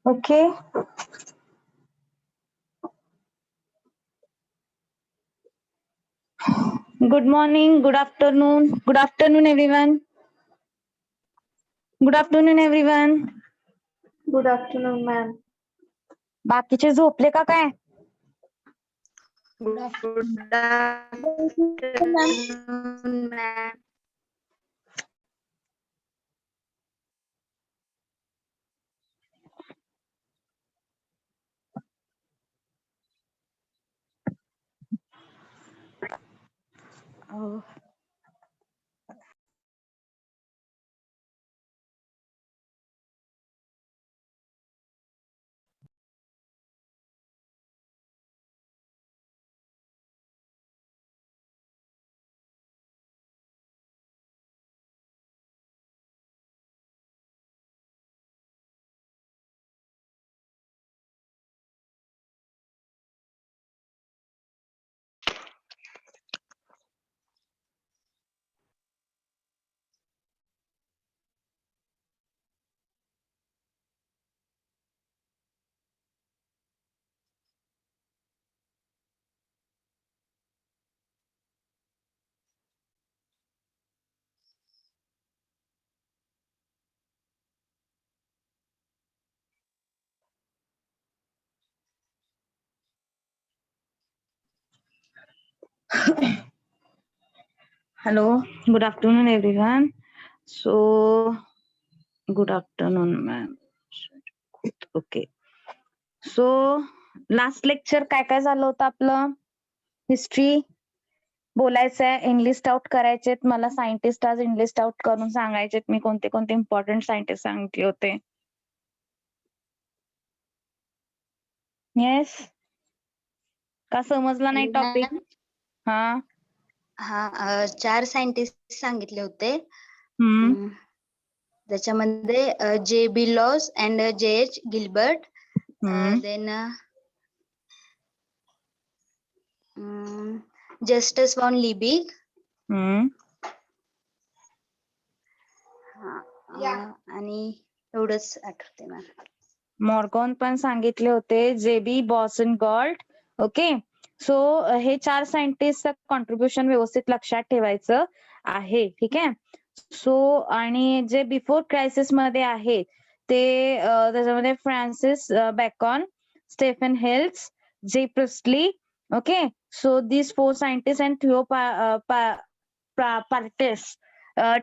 Okay. Good morning, good afternoon. Good afternoon, everyone. Good afternoon, everyone. Good afternoon, ma'am. बाकीचे झोपले का काय? Good afternoon, ma'am. Hello, good afternoon, everyone. So, good afternoon, ma'am. Okay. So, last lecture काय काय झालं होतं आपलं? History बोलायचंय, इनलिस्ट आउट करायचेत. मला सायंटिस्ट आज इनलिस्ट आउट करून सांगायचेत मी कोणते कोणते इम्पॉर्टंट सायंटिस्ट सांगितले होते. येस, का समजला नाही टॉपिक? हा, 4 सायंटिस्ट सांगितले होते. हम्म, त्याच्यामध्ये J B Lawes and J H Gilbert, hmm, then Justus von Liebig, hmm. आणि एवढंच आठवते मॅम. मॉर्गन पण सांगितले होते, J B Boussingault. Okay, so हे 4 सायंटिस्ट कॉन्ट्रीब्युशन व्यवस्थित लक्षात ठेवायचं आहे. ठीक आहे. सो आणि जे बिफोर क्रायसिस मध्ये आहे ते त्याच्यामध्ये Francis Bacon, Stephen Hales, J Priestley. Okay, so this 4 scientist and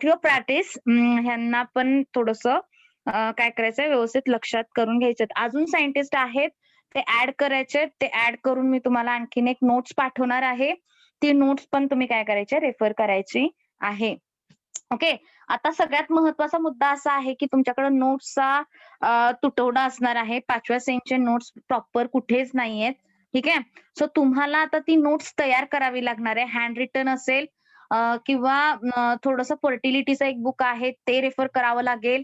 Theophrastus ह्यांना पण थोडस काय करायचंय व्यवस्थित लक्षात करून घ्यायचे. अजून सायंटिस्ट आहेत ते ऍड करायचे. ते ऍड करून मी तुम्हाला आणखीन एक नोट्स पाठवणार आहे. ती नोट्स पण तुम्ही काय करायचे, रेफर करायची आहे. ओके, आता सगळ्यात महत्वाचा मुद्दा असा आहे की तुमच्याकडे नोट्सचा तुटवडा असणार आहे. 5व्या सेमचे नोट्स प्रॉपर कुठेच नाहीयेत. ठीक आहे. सो तुम्हाला आता ती नोट्स तयार करावी लागणार आहे. हँड रिटन असेल किंवा थोडंसं फर्टिलिटीचं एक बुक आहे ते रेफर करावं लागेल.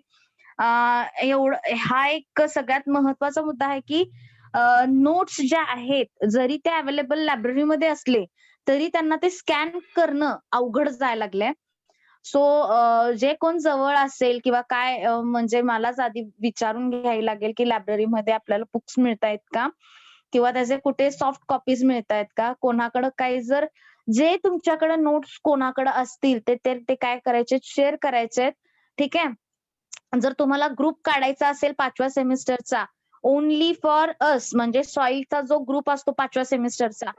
एवढं हा एक सगळ्यात महत्वाचा मुद्दा आहे की नोट्स ज्या आहेत जरी ते अवेलेबल लायब्ररीमध्ये असले तरी त्यांना ते स्कॅन करणं अवघड जायला लागलंय. सो जे कोण जवळ असेल किंवा काय म्हणजे मलाच आधी विचारून घ्यायला लागेल की लायब्ररीमध्ये आपल्याला बुक्स मिळतायत का किंवा त्याचे कुठे सॉफ्ट कॉपीज मिळतायत का. कोणाकडे काही जर जे तुमच्याकडे नोट्स कोणाकडे असतील ते ते ते काय करायचे, शेअर करायचे. ठीक आहे. जर तुम्हाला ग्रुप काढायचा असेल 5व्या सेमिस्टरचा, ओन्ली फॉर अस म्हणजे सॉइलचा जो ग्रुप असतो 5व्या सेमिस्टरचा,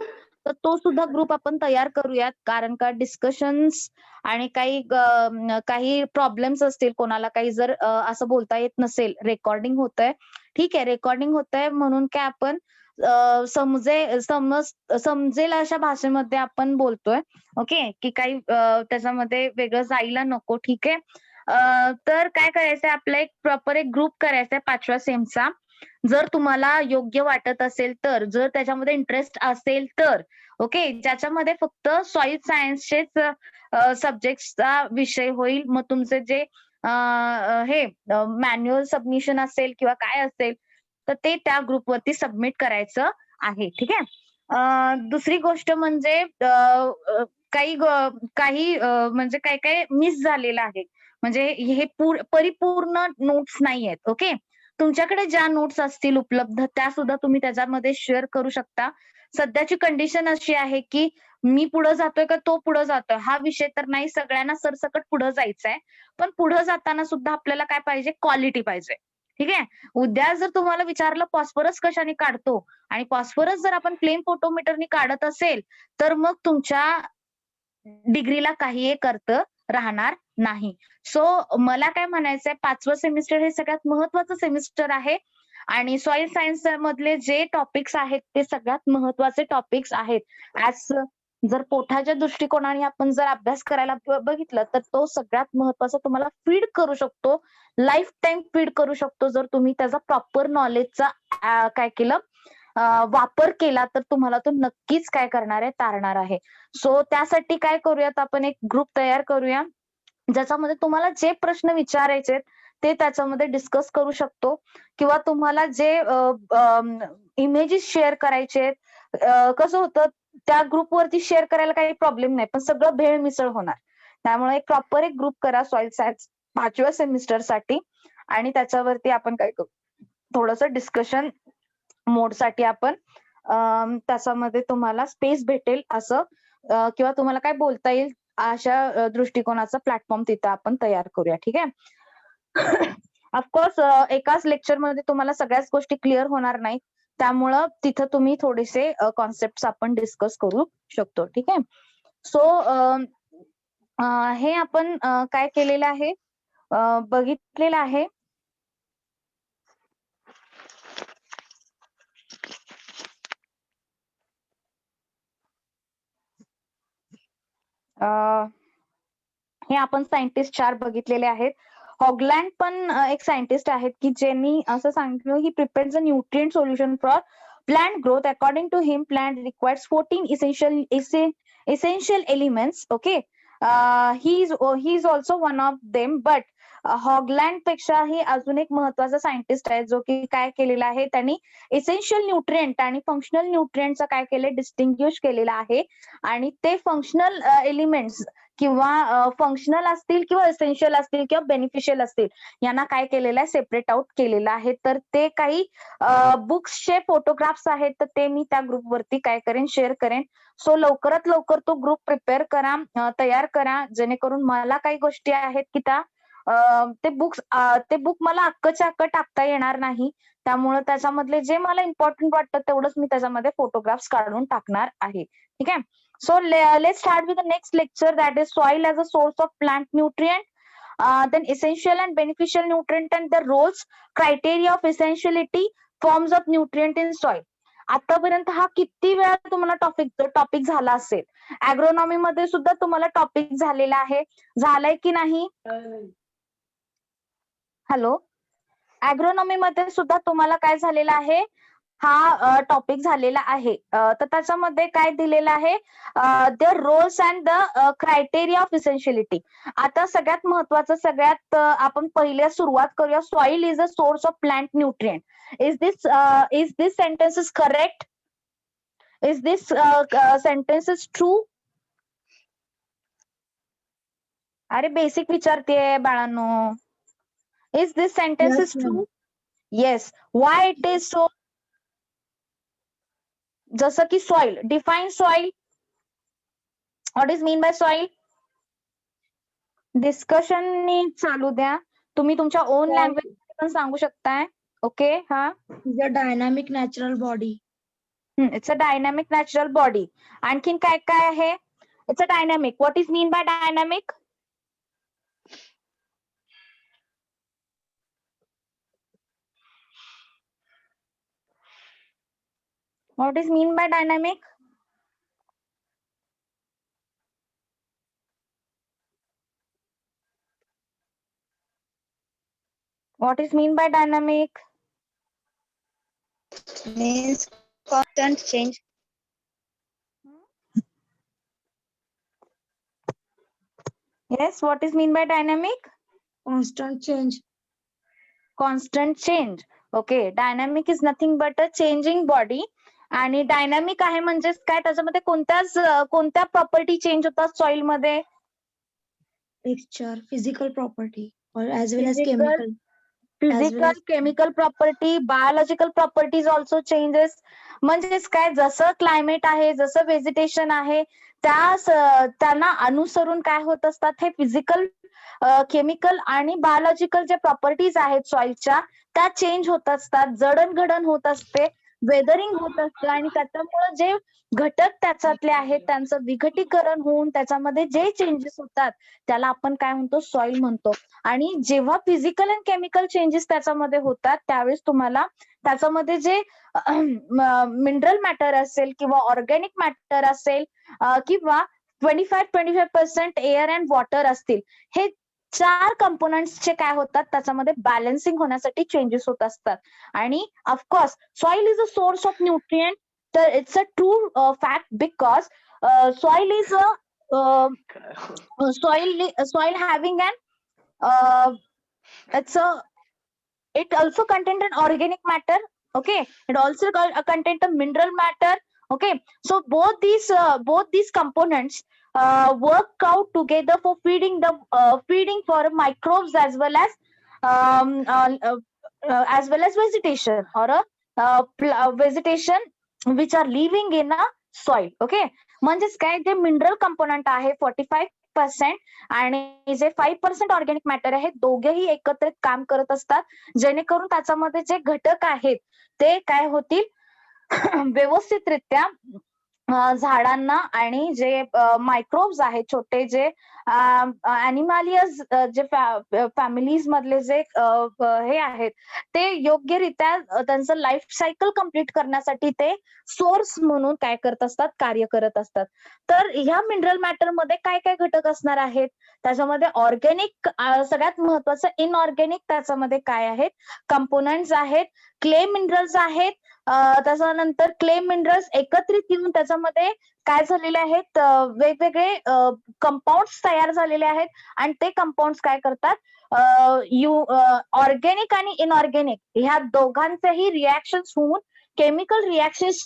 तर तो सुद्धा ग्रुप आपण तयार करूयात. कारण का डिस्कशन्स आणि काही प्रॉब्लेम्स असतील, कोणाला काही जर असं बोलता येत नसेल, रेकॉर्डिंग होतंय. ठीक आहे, रेकॉर्डिंग होतंय म्हणून काय आपण समजेल अशा भाषेमध्ये आपण बोलतोय. ओके, की काही त्याच्यामध्ये वेगळं जायला नको. ठीक आहे. तर काय करायचंय, आपला एक प्रॉपर एक ग्रुप करायचा आहे 5व्या सेमचा. जर तुम्हाला योग्य वाटत असेल तर, जर त्याच्यामध्ये इंटरेस्ट असेल तर, ओके. ज्याच्यामध्ये फक्त सॉइल सायन्सचेच सब्जेक्टचा विषय होईल. मग तुमचे जे हे मॅन्युअल सबमिशन असेल किंवा काय असेल, तर ते त्या ग्रुपवरती सबमिट करायचं आहे. ठीक आहे. दुसरी गोष्ट म्हणजे काही म्हणजे काय मिस झालेलं आहे. म्हणजे हे परिपूर्ण नोट्स नाहीयेत. ओके. तुमच्याकडे ज्या नोट्स असतील उपलब्ध त्या सुद्धा तुम्ही त्याच्यामध्ये शेअर करू शकता. सध्याची कंडिशन अशी आहे की मी पुढे जातोय का तो पुढे जातोय हा विषय तर नाही, सगळ्यांना सरसकट पुढे जायचंय. पण पुढे जाताना सुद्धा आपल्याला काय पाहिजे, क्वालिटी पाहिजे. ठीक आहे. उद्या जर तुम्हाला विचारलं फॉस्फरस कशाने काढतो आणि फॉस्फरस जर आपण फ्लेम फोटोमीटरनी काढत असेल, तर मग तुमच्या डिग्रीला काही एक अर्थ राहणार नाही. सो मला काय म्हणायचंय, 5वं सेमिस्टर हे सगळ्यात महत्वाचं सेमिस्टर आहे आणि सॉइल सायन्स मधले जे टॉपिक्स आहेत ते सगळ्यात महत्वाचे टॉपिक्स आहेत. जर पोठाच्या दृष्टिकोनाने आपण जर अभ्यास करायला बघितलं तर तो सगळ्यात महत्वाचा तुम्हाला फीड करू शकतो, लाईफ टाईम फीड करू शकतो. जर तुम्ही त्याचा प्रॉपर नॉलेजचा काय केलं वापर केला तर तुम्हाला तो नक्कीच काय करणार आहे, तारणार आहे. सो त्यासाठी काय करूयात, आपण एक ग्रुप तयार करूया, ज्याच्यामध्ये तुम्हाला जे प्रश्न विचारायचे ते त्याच्यामध्ये डिस्कस करू शकतो किंवा तुम्हाला जे इमेजेस शेअर करायचे, कसं होतं त्या ग्रुपवरती शेअर करायला काही प्रॉब्लेम नाही, पण सगळं भेळमिसळ होणार. त्यामुळे एक प्रॉपर एक ग्रुप करा सॉइल सायन्स 5व्या सेमिस्टरसाठी आणि त्याच्यावरती आपण काय करू, थोडंसं डिस्कशन मोडसाठी आपण त्याच्यामध्ये तुम्हाला स्पेस भेटेल असं किंवा तुम्हाला काय बोलता येईल अशा दृष्टिकोनाचा प्लॅटफॉर्म तिथं आपण तयार करूया. ठीक आहे. ऑफकोर्स एकाच लेक्चरमध्ये तुम्हाला सगळ्याच गोष्टी क्लिअर होणार नाही. त्यामुळं तिथं तुम्ही थोडेसे कॉन्सेप्ट आपण डिस्कस करू शकतो. ठीक आहे. सो हे आपण काय केलेलं आहे, बघितलेलं आहे. हे आपण सायंटिस्ट 4 बघितलेले आहेत. हॉगलँड पण एक सायंटिस्ट आहेत की ज्यांनी असं सांगितलं, he prepares a nutrient solution for plant growth. According to him, plant requires 14 essential elements. Okay. He is also one of them, but हॉगलँड पेक्षाही अजून एक महत्वाचा सायंटिस्ट आहे जो की काय केलेला आहे, त्यांनी एसेन्शियल न्यूट्रिएंट आणि फंक्शनल न्यूट्रिएंटचा काय केलंय, डिस्टिंग्विश केलेला आहे. आणि ते फंक्शनल एलिमेंट्स किंवा फंक्शनल असतील किंवा एसेन्शियल असतील किंवा बेनिफिशियल असतील, यांना काय केलेलं आहे, सेपरेट आउट केलेलं आहे. तर ते काही बुक्सचे फोटोग्राफ्स आहेत, तर ते मी त्या ग्रुपवरती काय करेन, शेअर करेन. सो लवकरात लवकर तो ग्रुप प्रिपेअर करा, तयार करा, जेणेकरून मला काही गोष्टी आहेत की त्या ते बुक मला अक्कच्या अक्क टाकता येणार नाही. त्यामुळे त्याच्यामधले जे मला इम्पॉर्टंट वाटतं तेवढंच मी त्याच्यामध्ये फोटोग्राफ्स काढून टाकणार आहे. ठीक आहे. So let's start with the next lecture, that is soil as a source of plant nutrient, then essential and beneficial nutrient and the roles, criteria of essentiality, forms of nutrient in soil. आतापर्यंत हा किती वेळा तुम्हाला topic झाला असेल. ऍग्रोनॉमी मध्ये सुद्धा तुम्हाला टॉपिक झालेला आहे, झालाय की नाही? हॅलो, ऍग्रोनॉमी मध्ये सुद्धा तुम्हाला काय झालेलं आहे, हा टॉपिक झालेला आहे. तर त्याच्यामध्ये काय दिलेलं आहे, the roles and the criteria of essentiality. आता सगळ्यात महत्वाचं, सगळ्यात आपण पहिले सुरुवात करूया. Soil is a source of plant nutrient. Is this sentence is correct? Is this sentence is true? अरे बेसिक विचारतेय बाळांनो. Is this sentence is true? Yes. Why it is so? जसं की soil, define soil. What is mean by soil? डिस्कशननी चालू द्या. तुम्ही तुमच्या ओन Soil लँग्वेज पण सांगू शकताय. ओके. हा. is a dynamic natural body. It's a dynamic natural body. आणखीन काय काय आहे? It's a dynamic. What is mean bye dynamic? What is mean by dynamic? What is mean by dynamic? Means constant change. Yes, what is mean by dynamic? Constant change. Constant change. Okay, dynamic is nothing but a changing body. आणि dynamic आहे म्हणजेच काय, त्याच्यामध्ये कोणत्या property change होतात soil मध्ये? Texture, physical property, or as well as Physical- chemical. Physical, chemical property, biological properties also changes. म्हणजेच काय, जसं क्लायमेट आहे, जसं व्हेजिटेशन आहे, त्यांना अनुसरून काय होत असतात, हे फिजिकल, केमिकल आणि बायोलॉजिकल जे प्रॉपर्टीज आहेत सॉइलच्या, त्या चेंज होत असतात, जडणघडण होत असते, वेदरिंग होत असतं आणि त्याच्यामुळे जे घटक त्याच्यातले आहेत त्यांचं विघटीकरण होऊन त्याच्यामध्ये जे चेंजेस होतात त्याला आपण काय म्हणतो, सॉइल म्हणतो. आणि जेव्हा फिजिकल अँड केमिकल चेंजेस त्याच्यामध्ये होतात त्यावेळेस तुम्हाला त्याच्यामध्ये जे मिनरल मॅटर असेल किंवा ऑर्गॅनिक मॅटर असेल किंवा 25% एअर अँड वॉटर असतील, हे 4 कंपोनंट्सचे काय होतात त्याच्यामध्ये बॅलन्सिंग होण्यासाठी चेंजेस होत असतात. आणि of course soil is a source of nutrient. तर it's a true fact because soil is a soil having an it also contains an organic matter. Okay, it also contains a mineral matter. Okay, so both these components work out together for feeding for microbes as well as vegetation or vegetation which are living in a soil. Okay, म्हणजेच काय, जे mineral component आहे 45% आणि जे 5% organic matter आहे, दोघेही एकत्रित काम करत असतात, जेणेकरून त्याच्यामध्ये जे घटक आहेत ते काय होतील व्यवस्थितरित्या झाडांना आणि जे मायक्रोब्स आहेत, छोटे जे अॅनिमालियस जे फॅमिलीज मधले जे हे आहेत, ते योग्यरित्या त्यांचं लाईफ सायकल कंप्लीट करण्यासाठी ते सोर्स म्हणून काय करत असतात, कार्य करत असतात. तर ह्या मिनरल मॅटर मध्ये काय काय घटक असणार आहेत, त्याच्यामध्ये ऑर्गॅनिक सगळ्यात महत्वाचं, इनऑर्गॅनिक त्याच्यामध्ये काय आहेत, कंपोनंट्स आहेत, क्ले मिनरल्स आहेत, त्याच्यानंतर क्ले मिनरल्स एकत्रित येऊन त्याच्यामध्ये काय झालेले आहेत, वेगवेगळे कंपाऊंड्स तयार झालेले आहेत आणि ते कंपाऊंड्स काय करतात, ऑर्गॅनिक आणि इनऑर्गॅनिक ह्या दोघांचेही रिॲक्शन्स होऊन केमिकल रिॲक्शन्स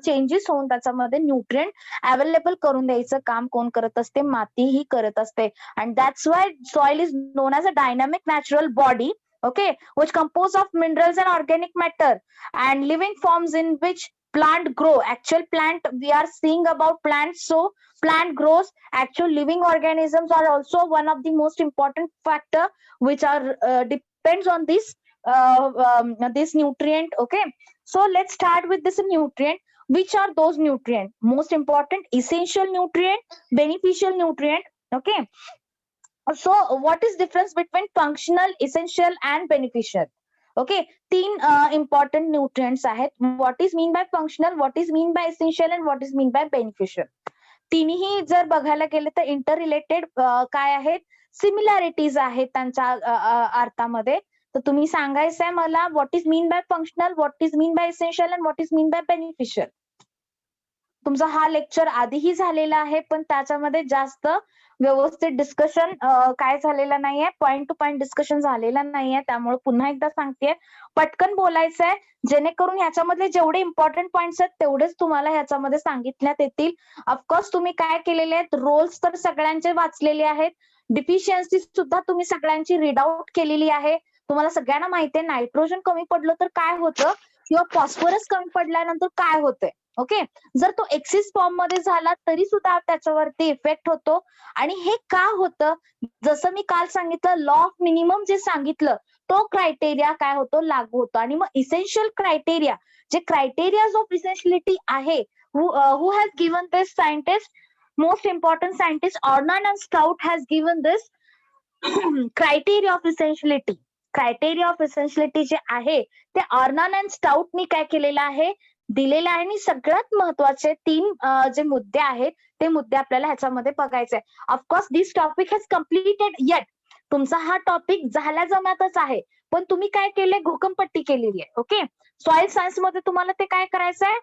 चेंजेस होऊन त्याच्यामध्ये न्यूट्रिएंट अवेलेबल करून द्यायचं काम कोण करत असते, माती ही करत असते. And that's why soil is non as a dynamic natural body. Okay, which composed of minerals and organic matter and living forms in which plant grow. Actual plant, we are seeing about plants, so plant grows. Actual living organisms are also one of the most important factor which are depends on this nutrient. Okay, so let's start with this nutrient. Which are those nutrient? Most important, essential nutrient, beneficial nutrient. Okay, so what is difference between functional, essential and beneficial? Okay, 3 important nutrients आहेत. What is mean by functional, what is mean by essential and what is mean by beneficial? तिन्ही जर बघायला गेले तर inter related काय आहेत, similarities आहेत त्यांच्या अर्थामध्ये. तर तुम्ही सांगायचंय मला, what is mean by functional, what is mean by essential and what is mean bye beneficial. तुमचा हा लेक्चर आधीही झालेला आहे पण त्याच्यामध्ये जास्त व्यवस्थित डिस्कशन काय झालेलं नाहीये, पॉइंट टू पॉइंट डिस्कशन झालेलं नाहीये, त्यामुळे पुन्हा एकदा सांगतेय, पटकन बोलायचंय जेणेकरून ह्याच्यामधले जेवढे इम्पॉर्टंट पॉइंट्स आहेत तेवढेच तुम्हाला ह्याच्यामध्ये सांगितण्यात येतील. ऑफकोर्स तुम्ही काय केलेले आहेत, रोल्स तर सगळ्यांचे वाचलेले आहेत, डिफिशियन्सी सुद्धा तुम्ही सगळ्यांची रीड आउट केलेली आहे. तुम्हाला सगळ्यांना माहितीये नायट्रोजन कमी पडलं तर काय होतं किंवा फॉस्फरस कमी पडल्यानंतर काय होतंय. ओके. जर तो एक्सिस फॉर्म मध्ये झाला तरी सुद्धा त्याच्यावरती इफेक्ट होतो. आणि हे का होतं, जसं मी काल सांगितलं लॉ ऑफ मिनिमम जे सांगितलं तो क्रायटेरिया काय होतो, लागू होतो. आणि मग इसेन्शियल क्रायटेरिया, जे क्रायटेरियाज ऑफ इसेन्शियलिटी आहे, who has given this scientist, most important scientist Ornan and Stout has given this criteria of essentiality. Criteria of essentiality जे आहे ते ऑर्नान अँड स्टाउटनी काय केलेलं आहे, दिलेलं आहे. आणि सगळ्यात महत्वाचे 3 जे मुद्दे आहेत ते मुद्दे आपल्याला ह्याच्यामध्ये बघायचे आहे. Of course this topic has completed eight. तुमचा हा टॉपिक झाल्या जमातच आहे, पण तुम्ही काय केलंय, घोकमपट्टी केलेली आहे. ओके. सॉइल सायन्स मध्ये तुम्हाला ते काय करायचं आहे,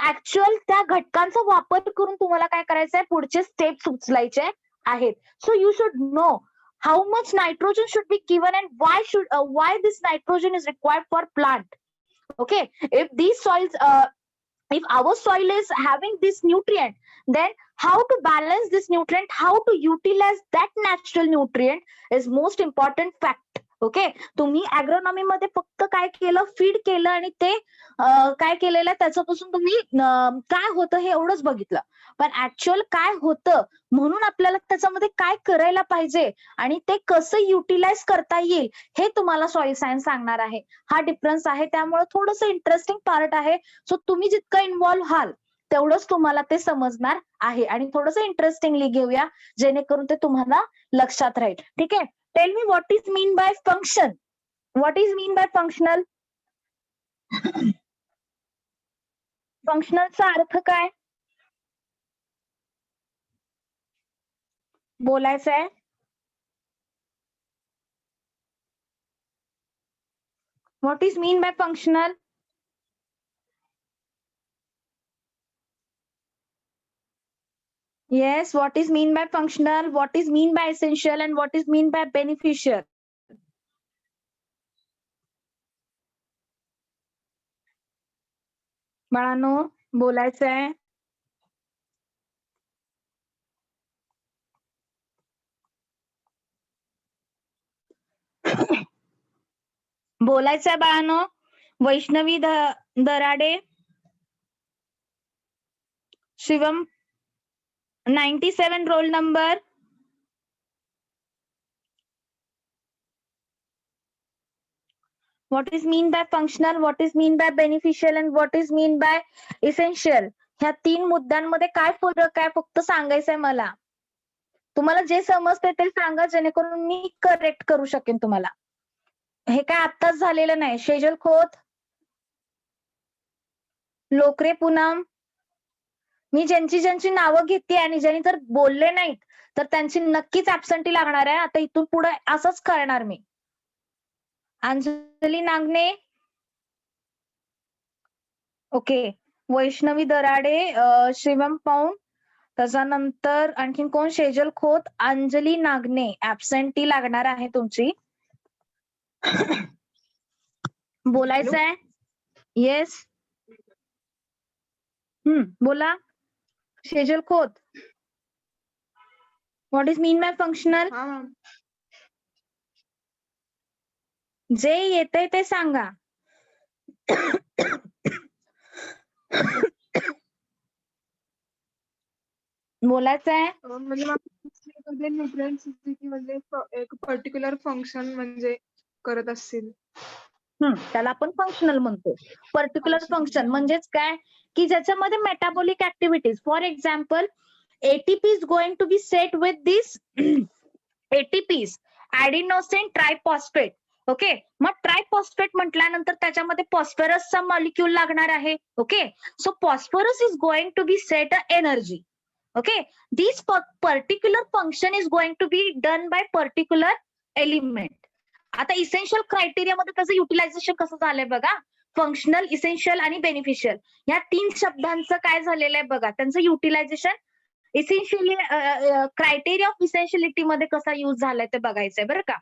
ऍक्च्युअल त्या घटकांचा वापर करून तुम्हाला काय करायचंय, पुढचे स्टेप्स उचलायचे आहेत. So you should know how much nitrogen should be given and why this nitrogen is required for plant. Okay, if these soils if our soil is having this nutrient, then how to balance this nutrient, how to utilize that natural nutrient is most important fact. Okay. तुम्ही अॅग्रोनॉमी मध्ये फक्त काय केलं, feed केलं आणि ते काय केलेलं त्याच्यापासून तुम्ही काय होतं हे एवढंच बघितलं. पण ऍक्च्युअल काय होतं, म्हणून आपल्याला त्याच्यामध्ये काय करायला पाहिजे आणि ते कसं युटिलाइज करता येईल हे तुम्हाला सॉइल सायन्स सांगणार आहे. हा डिफरन्स आहे, त्यामुळे थोडंसं इंटरेस्टिंग पार्ट आहे. सो तुम्ही जितकं इन्व्हॉल्व्ह व्हाल तेवढंच तुम्हाला ते समजणार आहे. आणि थोडंसं इंटरेस्टिंगली घेऊया जेणेकरून ते तुम्हाला लक्षात राहील. ठीक आहे. Tell me what is mean by function. What is mean by functional. फंक्शनलचा अर्थ काय बोलायचं आहे. What is mean by functional. Yes, what is mean by functional, what is mean by essential, and what is mean by beneficial. बाळांनो बोलायचं आहे. बोलायचं आहे बाळांनो. Vaishnavi Darade, Shivam 97 roll number. What is mean by functional, what is mean by beneficial, and what is mean by essential. ह्या 3 मुद्द्यांमध्ये काय फरक आहे फक्त सांगायचंय मला. तुम्हाला जे समजते ते सांगा जेणेकरून मी करेक्ट करू शकेन तुम्हाला. हे काय आत्ताच झालेलं नाही. शेजल खोत, लोकरे पूनम, मी ज्यांची नावं घेते आणि ज्यांनी जर बोलले नाहीत तर त्यांची नक्कीच ऍब्सेंटी लागणार आहे. आता इथून पुढे असंच करणार मी. अंजली नागणे, ओके. वैष्णवी दराडे, शिवम पौन, त्याच्यानंतर आणखीन कोण, शेजल खोत, अंजली नागणे. ऍब्सेंटी लागणार आहे तुमची. बोलायचं आहे. येस. बोला. Shejal Khot, what is mean by functional. जे येतंय ते सांगा. बोलायचं आहे. म्हणजे न्यूट्रिएंट्स म्हणजे एक पर्टिक्युलर फंक्शन म्हणजे करत असतील. त्याला आपण फंक्शनल म्हणतो. पर्टिक्युलर फंक्शन म्हणजेच काय की ज्याच्यामध्ये metabolic activities, for example ATP is going to be set with this ATPs, adenosine triphosphate. Okay. मग ट्रायफॉस्फेट म्हटल्यानंतर त्याच्यामध्ये फॉस्फरसचा मॉलिक्यूल लागणार आहे. Okay. So phosphorus is going to be set a energy. Okay. This particular function is going to be done by particular element. आता essential criteria मध्ये त्याचं utilisation कसं झालंय बघा. फंक्शनल, इसेन्शियल आणि बेनिफिशियल या 3 शब्दांचं काय झालेलं आहे बघा. त्यांचं युटिलायझेशन इसेन्शियली क्रायटेरिया ऑफ इसेन्शियलिटी मध्ये कसा युज झालाय ते बघायचंय बरं का.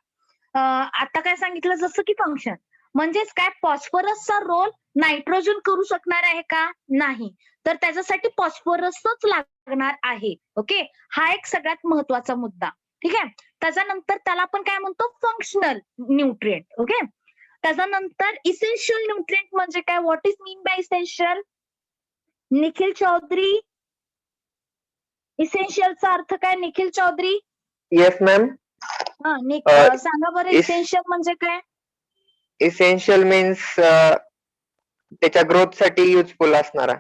आता काय सांगितलं जसं की फंक्शन म्हणजेच काय, फॉस्फरसचा रोल नायट्रोजन करू शकणार आहे का, नाही. तर त्याच्यासाठी फॉस्फरसच लागणार आहे. ओके. हा एक सगळ्यात महत्वाचा मुद्दा. ठीक आहे. त्याच्यानंतर त्याला आपण काय म्हणतो, फंक्शनल न्यूट्रिएंट. ओके. त्याच्यानंतर इसेन्शियल न्यूट्रिएंट म्हणजे काय, what is mean by essential. Nikhil Chaudhari, इसेन्शियलचा अर्थ काय निखिल चौधरी? Yes ma'am. सांगा बरं इस- इसेन्शियल म्हणजे काय? इसेन्शियल मीन्स त्याच्या ग्रोथ साठी युजफुल असणारा.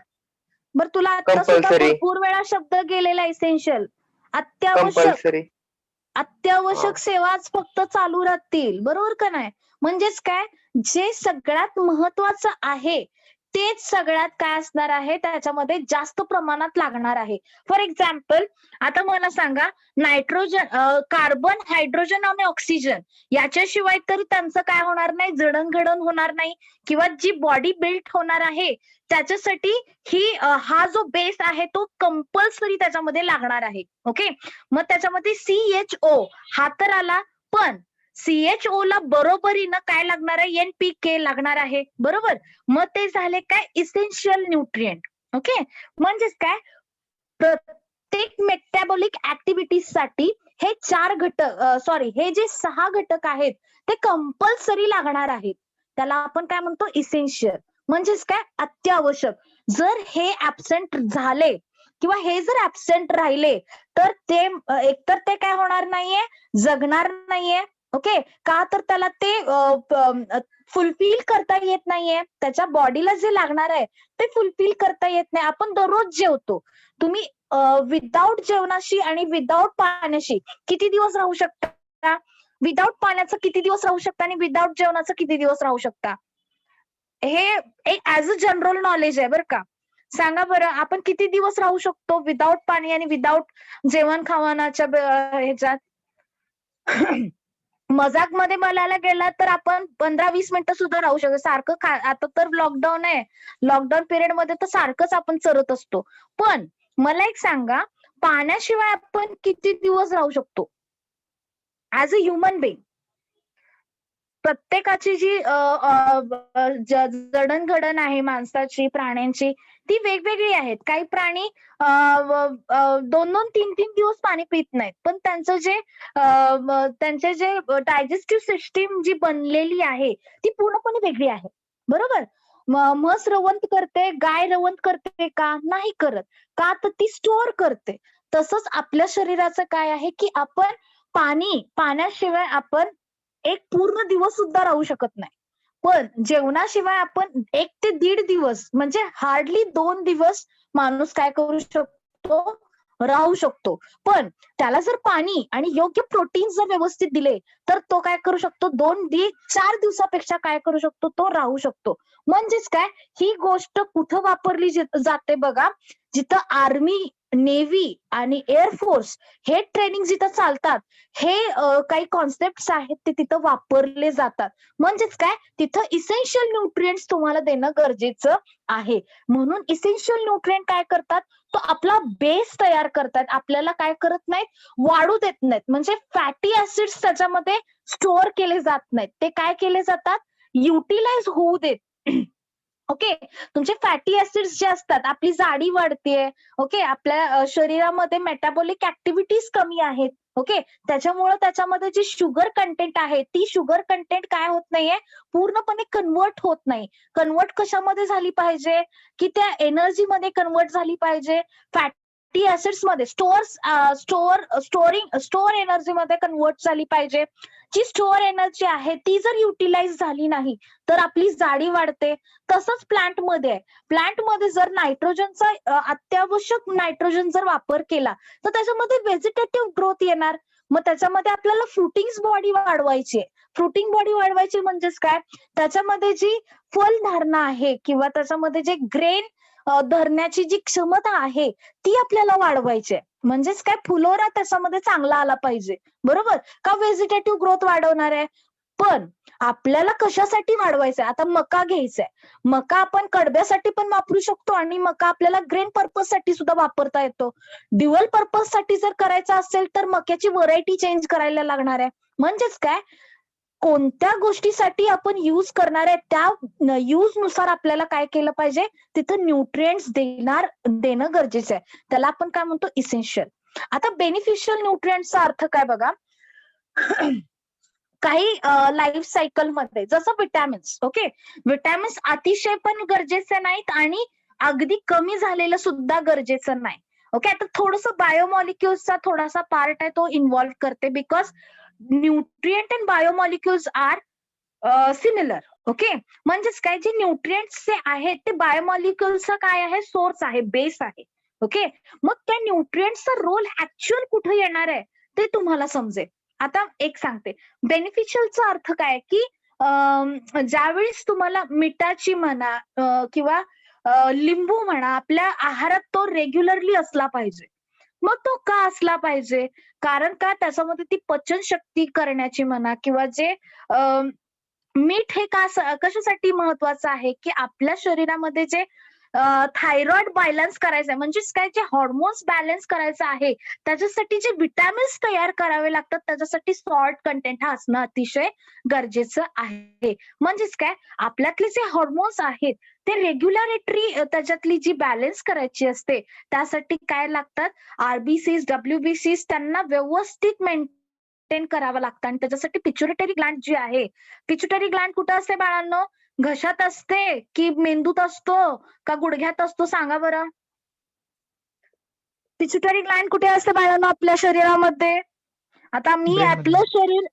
बरं तुला आता सुद्धा Compulsory. भरपूर वेळा शब्द गेलेला इसेन्शियल. अत्यावश्यक कंपल्सरी. अत्यावश्यक सेवाच फक्त चालू राहतील, बरोबर का नाही? म्हणजेच काय, जे सगळ्यात महत्वाचं आहे तेच सगळ्यात काय असणार आहे, त्याच्यामध्ये जास्त प्रमाणात लागणार आहे. फॉर एक्झाम्पल, आता मला सांगा, नायट्रोजन, कार्बन, हायड्रोजन आणि ऑक्सिजन याच्याशिवाय तर त्यांचं काय होणार नाही, जडणघडण होणार नाही, किंवा जी बॉडी बिल्ड होणार आहे त्याच्यासाठी हा जो बेस आहे तो कंपल्सरी त्याच्यामध्ये लागणार आहे. ओके, मग त्याच्यामध्ये CHO हा तर आला, पण CHO ला बरोबरीनं काय लागणार आहे, NPK लागणार आहे, बरोबर? मग ते झाले काय, इसेन्शियल न्यूट्रिएंट. ओके, म्हणजेच काय, प्रत्येक मेटाबॉलिक ऍक्टिव्हिटीज साठी हे 4 घटक, हे जे 6 घटक आहेत ते कंपल्सरी लागणार आहेत. त्याला आपण काय म्हणतो, इसेन्शियल. म्हणजेच काय, अत्यावश्यक. जर हे ऍब्सेंट झाले किंवा हे जर ऍब्सेंट राहिले तर ते एकतर ते काय होणार नाहीये, जगणार नाहीये. ओके, का तर त्याला ते फुलफिल करता येत नाहीये, त्याच्या बॉडीला जे लागणार आहे ते फुलफिल करता येत नाही. आपण दररोज जेवतो, तुम्ही विदाऊट जेवणाशी आणि विदाऊट पाण्याशी किती दिवस राहू शकता? विदाऊट पाण्याचं किती दिवस राहू शकता आणि विदाऊट जेवणाचं किती दिवस राहू शकता? हे एक ऍज अ जनरल नॉलेज आहे बरं का. सांगा बरं, आपण किती दिवस राहू शकतो विदाऊट पाणी आणि विदाऊट जेवण खावणाच्या ह्याच्यात? मजाक मध्ये बोलायला गेला तर आपण 15-20 मिनिटं सुद्धा राहू शकतो. सारखं आता तर लॉकडाऊन आहे, लॉकडाऊन पिरियड मध्ये तर सारखंच आपण चरत असतो. पण मला एक सांगा, पाण्याशिवाय आपण किती दिवस राहू शकतो ऍज अ ह्युमन बिंग? प्रत्येकाची जी जडणघडण आहे माणसाची, प्राण्यांची, ती वेगवेगळी आहेत. काही प्राणी 2-2, 3-3 दिवस पाणी पित नाहीत, पण त्यांचे जे डायजेस्टिव्ह सिस्टीम जी बनलेली आहे ती पूर्णपणे वेगळी आहे, बरोबर? म्हस रवंत करते, गाय रवंत करते का? नाही करत. का तर ती स्टोअर करते. तसंच आपल्या शरीराचं काय आहे की आपण पाण्याशिवाय आपण एक पूर्ण दिवस सुद्धा राहू शकत नाही. पण जेवणाशिवाय आपण 1 ते 1.5 दिवस, म्हणजे हार्डली 2 दिवस माणूस काय करू शकतो, राहू शकतो. पण त्याला जर पाणी आणि योग्य प्रोटीन जर व्यवस्थित दिले तर तो काय करू शकतो, 4 दिवसापेक्षा काय करू शकतो, तो राहू शकतो. म्हणजेच काय, ही गोष्ट कुठं वापरली जाते बघा, जिथं आर्मी, नेव्ही आणि एअरफोर्स हे ट्रेनिंग जिथं चालतात, हे काही कॉन्सेप्ट आहेत ते तिथं वापरले जातात. म्हणजेच काय, तिथं इसेन्शियल न्यूट्रिएंट्स तुम्हाला देणं गरजेचं आहे. म्हणून इसेन्शियल न्यूट्रिएंट काय करतात, तो आपला बेस तयार करतात, आपल्याला काय करत नाहीत, वाढू देत नाहीत. म्हणजे फॅटी ऍसिड्स त्याच्यामध्ये स्टोअर केले जात नाहीत, ते काय केले जातात, युटिलाइज होऊ देत. ओके, तुमचे फॅटी ऍसिड्स जे असतात, आपली जाडी वाढतेय, ओके, आपल्या शरीरामध्ये मेटाबॉलिक ऍक्टिव्हिटीज कमी आहेत, ओके, त्याच्यामुळे त्याच्यामध्ये जी शुगर कंटेंट आहे ती शुगर कंटेंट काय होत नाहीये, पूर्णपणे कन्वर्ट होत नाही. कन्वर्ट कशामध्ये झाली पाहिजे, की त्या एनर्जी मध्ये कन्वर्ट झाली पाहिजे, फॅटी ऍसिड्स मध्ये स्टोअर एनर्जी मध्ये कन्वर्ट झाली पाहिजे. जी स्टोअर एनर्जी आहे ती जर युटिलाइज झाली नाही तर आपली जाडी वाढते. तसंच प्लांटमध्ये आहे, प्लांटमध्ये जर नायट्रोजनचा अत्यावश्यक नायट्रोजन जर वापर केला तर त्याच्यामध्ये व्हेजिटेटिव्ह ग्रोथ येणार. मग त्याच्यामध्ये आपल्याला फ्रुटिंग बॉडी वाढवायची आहे. फ्रुटिंग बॉडी वाढवायची म्हणजेच काय, त्याच्यामध्ये जी फलधारणा आहे किंवा त्याच्यामध्ये जे ग्रेन धरण्याची जी क्षमता आहे ती आपल्याला वाढवायची आहे. म्हणजेच काय, फुलोरा त्याच्यामध्ये चांगला आला पाहिजे, बरोबर का? व्हेजिटेटिव्ह ग्रोथ वाढवणार आहे. पण आपल्याला कशासाठी वाढवायचंय, आता मका घ्यायचाय, मका आपण कडब्यासाठी पण वापरू शकतो आणि मका आपल्याला ग्रेन पर्पज साठी सुद्धा वापरता येतो. ड्युअल पर्पज साठी जर करायचं असेल तर मक्याची व्हरायटी चेंज करायला लागणार आहे. म्हणजेच काय, कोणत्या गोष्टीसाठी आपण यूज करणार आहे त्या यूज नुसार आपल्याला काय केलं पाहिजे, तिथं न्यूट्रिएंट्स देणं गरजेचं आहे. त्याला आपण काय म्हणतो, इसेन्शियल. आता बेनिफिशियल न्यूट्रिएंट्सचा अर्थ काय बघा, काही लाईफ सायकल मध्ये जसं विटॅमिन्स, ओके, विटॅमिन्स अतिशय पण गरजेचे नाहीत आणि अगदी कमी झालेलं सुद्धा गरजेचं नाही. ओके, आता थोडंसं बायोमॉलिक्युल्सचा थोडासा पार्ट आहे तो इन्व्हॉल्व करते, because nutrient and biomolecules are similar. Okay, म्हणजेच काय, जे न्यूट्रिएंट्स जे आहेत ते बायोमॉलिक्युल्सचा काय आहे, सोर्स आहे, बेस आहे. ओके, मग त्या न्यूट्रिएंट्सचा रोल ऍक्च्युअल कुठे येणार आहे ते तुम्हाला समजेल. आता एक सांगते, बेनिफिशियलचा अर्थ काय की ज्यावेळेस तुम्हाला मिठाची म्हणा किंवा लिंबू म्हणा आपल्या आहारात तो रेग्युलरली असला पाहिजे. मग तो का असला पाहिजे, कारण का त्याच्यामध्ये ती पचनशक्ती करण्याची म्हणा किंवा जे मीठ हे कशासाठी महत्वाचं आहे की आपल्या शरीरामध्ये जे थायरॉइड बॅलन्स करायचं आहे, म्हणजेच काय, जे हॉर्मोन्स बॅलन्स करायचं आहे त्याच्यासाठी जे विटॅमिन्स तयार करावे लागतात त्याच्यासाठी सॉल्ट कंटेंट हा असणं अतिशय गरजेचं आहे. म्हणजेच काय, आपल्यातले जे हॉर्मोन्स आहेत ते रेग्युलॅरिटी त्याच्यातली जी बॅलन्स करायची असते त्यासाठी काय लागतात, आरबीसीज, डब्ल्यूबीसीज त्यांना व्यवस्थित मेंटेन करावं लागतं. आणि त्याच्यासाठी पिच्युटरी ग्लँड जी आहे, पिच्युटरी ग्लँड कुठं असते बाळांनो, घशात असते की मेंदूत असतो का गुडघ्यात असतो, सांगा बरं. पिच्युटरी ग्लँड कुठे असते बाळांनो आपल्या शरीरामध्ये? आता मी आपलं शरीर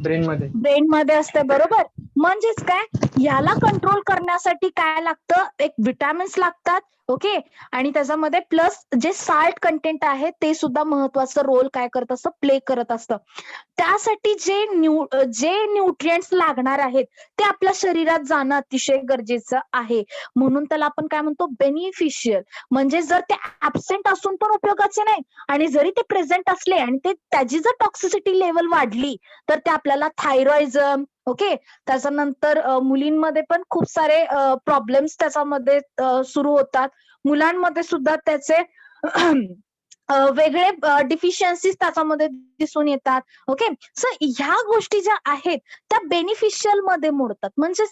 ब्रेन मध्ये असते, बरोबर. म्हणजेच काय, याला कंट्रोल करण्यासाठी काय लागतं, एक विटॅमिन्स लागतात. ओके, आणि त्याच्यामध्ये प्लस जे साल्ट कंटेंट आहे ते सुद्धा महत्वाचं रोल काय करत असतं, प्ले करत असतं. त्यासाठी जे न्यूट्रिएंट्स लागणार आहेत ते आपल्या शरीरात जाणं अतिशय गरजेचं आहे. म्हणून त्याला आपण काय म्हणतो, बेनिफिशियल. म्हणजे जर ते ऍबसेंट असून पण उपयोगाचे नाही, आणि जरी ते प्रेझेंट असले आणि त्याची जर टॉक्सिसिटी लेवल वाढली तर ते आपल्याला थायरॉइझम, ओके, त्याच्यानंतर मुलींमध्ये पण खूप सारे प्रॉब्लेम्स त्याच्यामध्ये सुरू होतात. मुलांमध्ये सुद्धा त्याचे वेगळे डिफिशियन्सीज त्याच्यामध्ये दिसून येतात. ओके, सो ह्या गोष्टी ज्या आहेत त्या बेनिफिशियल मध्ये मोडतात. म्हणजे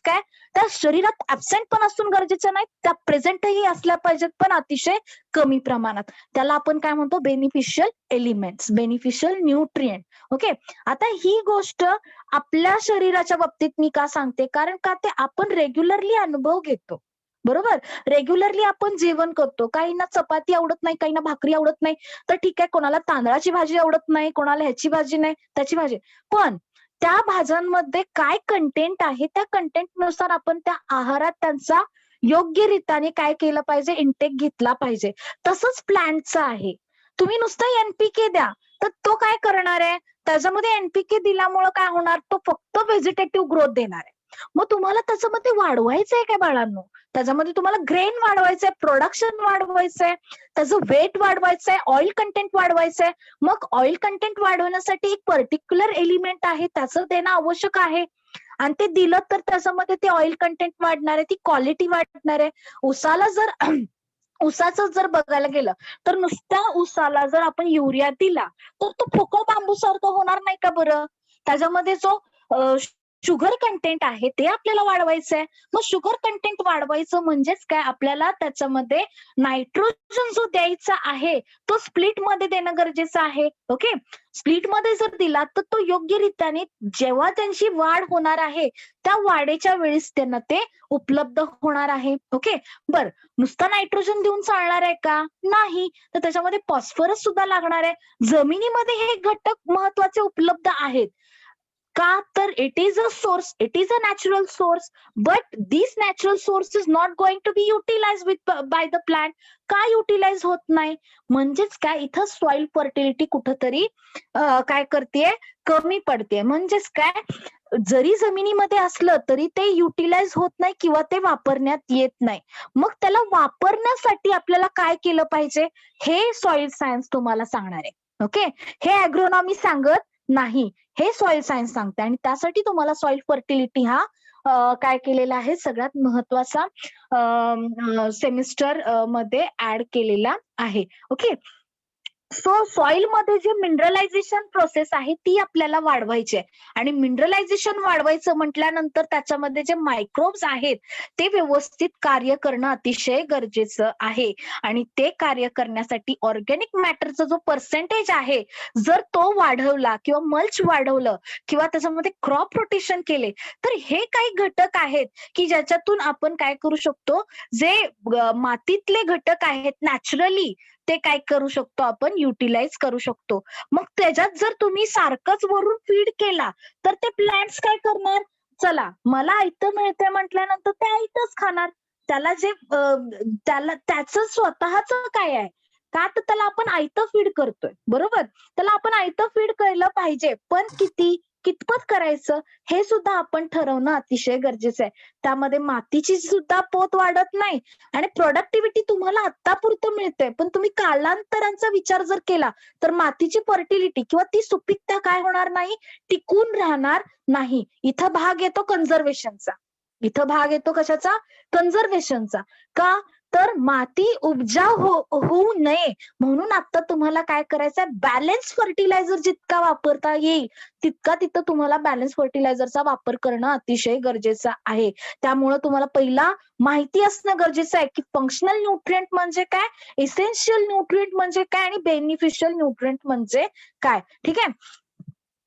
काय, त्या शरीरात ऍबसेंट पण असून गरजेचं नाही, त्या प्रेझेंटही असल्या पाहिजेत पण अतिशय कमी प्रमाणात. त्याला आपण काय म्हणतो, beneficial elements, beneficial nutrient. Okay, आता ही गोष्ट आपल्या शरीराच्या बाबतीत मी का सांगते, कारण का ते आपण रेग्युलरली अनुभव घेतो. बरोबर, रेग्युलरली आपण जेवण करतो, काहींना चपाती आवडत नाही, काहींना भाकरी आवडत नाही, तर ठीक आहे, कोणाला तांदळाची भाजी आवडत नाही, कोणाला ह्याची भाजी नाही, त्याची भाजी, पण त्या भाज्यांमध्ये काय कंटेंट आहे त्या कंटेंटनुसार आपण त्या आहारात त्यांचा योग्य रीतीने काय केलं पाहिजे, इंटेक घेतला पाहिजे. तसंच प्लांटचं आहे. तुम्ही नुसतं एनपीके द्या तर तो काय करणार आहे, त्याच्यामध्ये एनपीके दिल्यामुळे काय होणार, तो फक्त व्हेजिटेटिव्ह ग्रोथ देणार आहे. मग तुम्हाला त्याच्यामध्ये वाढवायचंय काय बाळांनो, त्याच्यामध्ये तुम्हाला ग्रेन वाढवायचंय, प्रोडक्शन वाढवायचंय, त्याचं वेट वाढवायचंय, ऑइल कंटेंट वाढवायचंय. मग ऑइल कंटेंट वाढवण्यासाठी एक पर्टिक्युलर एलिमेंट आहे त्याचं देणं आवश्यक आहे, आणि ते दिलं तर त्याच्यामध्ये ते ऑइल कंटेंट वाढणार आहे, ती क्वालिटी वाढणार आहे. उसाला जर उसाचं जर बघायला गेलं तर नुसत्या उसाला जर आपण युरिया दिला तर तो पोकळ बांबू सारखं होणार नाही का बरं. त्याच्यामध्ये जो शुगर कंटेंट आहे ते आपल्याला वाढवायचंय. मग शुगर कंटेंट वाढवायचं म्हणजेच काय, आपल्याला त्याच्यामध्ये नायट्रोजन जो द्यायचा आहे तो स्प्लिट मध्ये देणं गरजेचं आहे. ओके, स्प्लिट मध्ये जर दिला तर तो योग्य रीतीने जेव्हा त्यांची वाढ होणार आहे त्या वाढीच्या वेळेस त्यांना ते उपलब्ध होणार आहे. ओके, बर, नुसता नायट्रोजन देऊन चालणार आहे का, नाही, तर त्याच्यामध्ये फॉस्फरस सुद्धा लागणार आहे. जमिनीमध्ये हे घटक महत्वाचे उपलब्ध आहेत का, तर it is a source, it is a natural source, but this natural source is not going to be utilize by the plant. का युटिलाइज होत नाही, म्हणजेच काय, इथं सॉइल फर्टिलिटी कुठंतरी काय करते, कमी पडते. म्हणजेच काय, जरी जमिनीमध्ये असलं तरी ते युटिलाइज होत नाही किंवा ते वापरण्यात येत नाही. मग त्याला वापरण्यासाठी आपल्याला काय केलं पाहिजे हे सॉइल सायन्स तुम्हाला सांगणार आहे. ओके, हे ॲग्रोनॉमी सांगत नाही, हे सॉइल सायन्स सांगते. आणि त्यासाठी तुम्हाला सॉइल फर्टिलिटी हा काय केलेला आहे, सगळ्यात महत्वाचा सेमिस्टर मध्ये ऍड केलेला आहे. ओके, सो सॉइल मध्ये जे मिनरलायझेशन प्रोसेस आहे ती आपल्याला वाढवायची आहे आणि मिनरलायझेशन वाढवायचं म्हटल्यानंतर त्याच्यामध्ये जे मायक्रोब्स आहेत ते व्यवस्थित कार्य करणं अतिशय गरजेचं आहे आणि ते कार्य करण्यासाठी ऑर्गॅनिक मॅटरचा जो पर्सेंटेज आहे जर तो वाढवला किंवा मल्च वाढवलं किंवा त्याच्यामध्ये क्रॉप रोटेशन केले तर हे काही घटक आहेत की ज्याच्यातून आपण काय करू शकतो, जे मातीतले घटक आहेत नॅचरली ते काय करू शकतो, आपण युटिलाइज करू शकतो. मग त्याच्यात जर तुम्ही सारखंच वरून फीड केला तर ते प्लांट्स काय करणार, चला मला आयतं मिळतंय म्हटल्यानंतर ते आयतच खाणार. त्याला जे त्याला त्याचं स्वतःच काय आहे का, तर त्याला आपण आयतं फीड करतोय बरोबर. त्याला आपण आयतं फीड केलं पाहिजे, पण कितपत करायचं हे सुद्धा आपण ठरवणं अतिशय गरजेचं आहे. त्यामध्ये मातीची सुद्धा पोत वाढत नाही आणि प्रोडक्टिव्हिटी तुम्हाला आत्तापुरतं मिळते, पण तुम्ही कालांतराचा विचार जर केला तर मातीची फर्टिलिटी किंवा ती सुपीकता काय होणार नाही, टिकून राहणार नाही. इथं भाग येतो कन्झर्वेशनचा. इथं भाग येतो कशाचा, कन्झर्वेशनचा. का तर माती उपजाऊ होऊ नये म्हणून आता तुम्हाला काय करायचंय, बॅलन्स फर्टिलायझर जितका वापरता येईल तितका तिथं तुम्हाला बॅलन्स फर्टिलायझरचा वापर करणं अतिशय गरजेचं आहे. त्यामुळे तुम्हाला पहिला माहिती असणं गरजेचं आहे की फंक्शनल न्यूट्रिएंट म्हणजे काय, इसेन्शियल न्यूट्रिएंट म्हणजे काय आणि बेनिफिशियल न्यूट्रिएंट म्हणजे काय. ठीक आहे.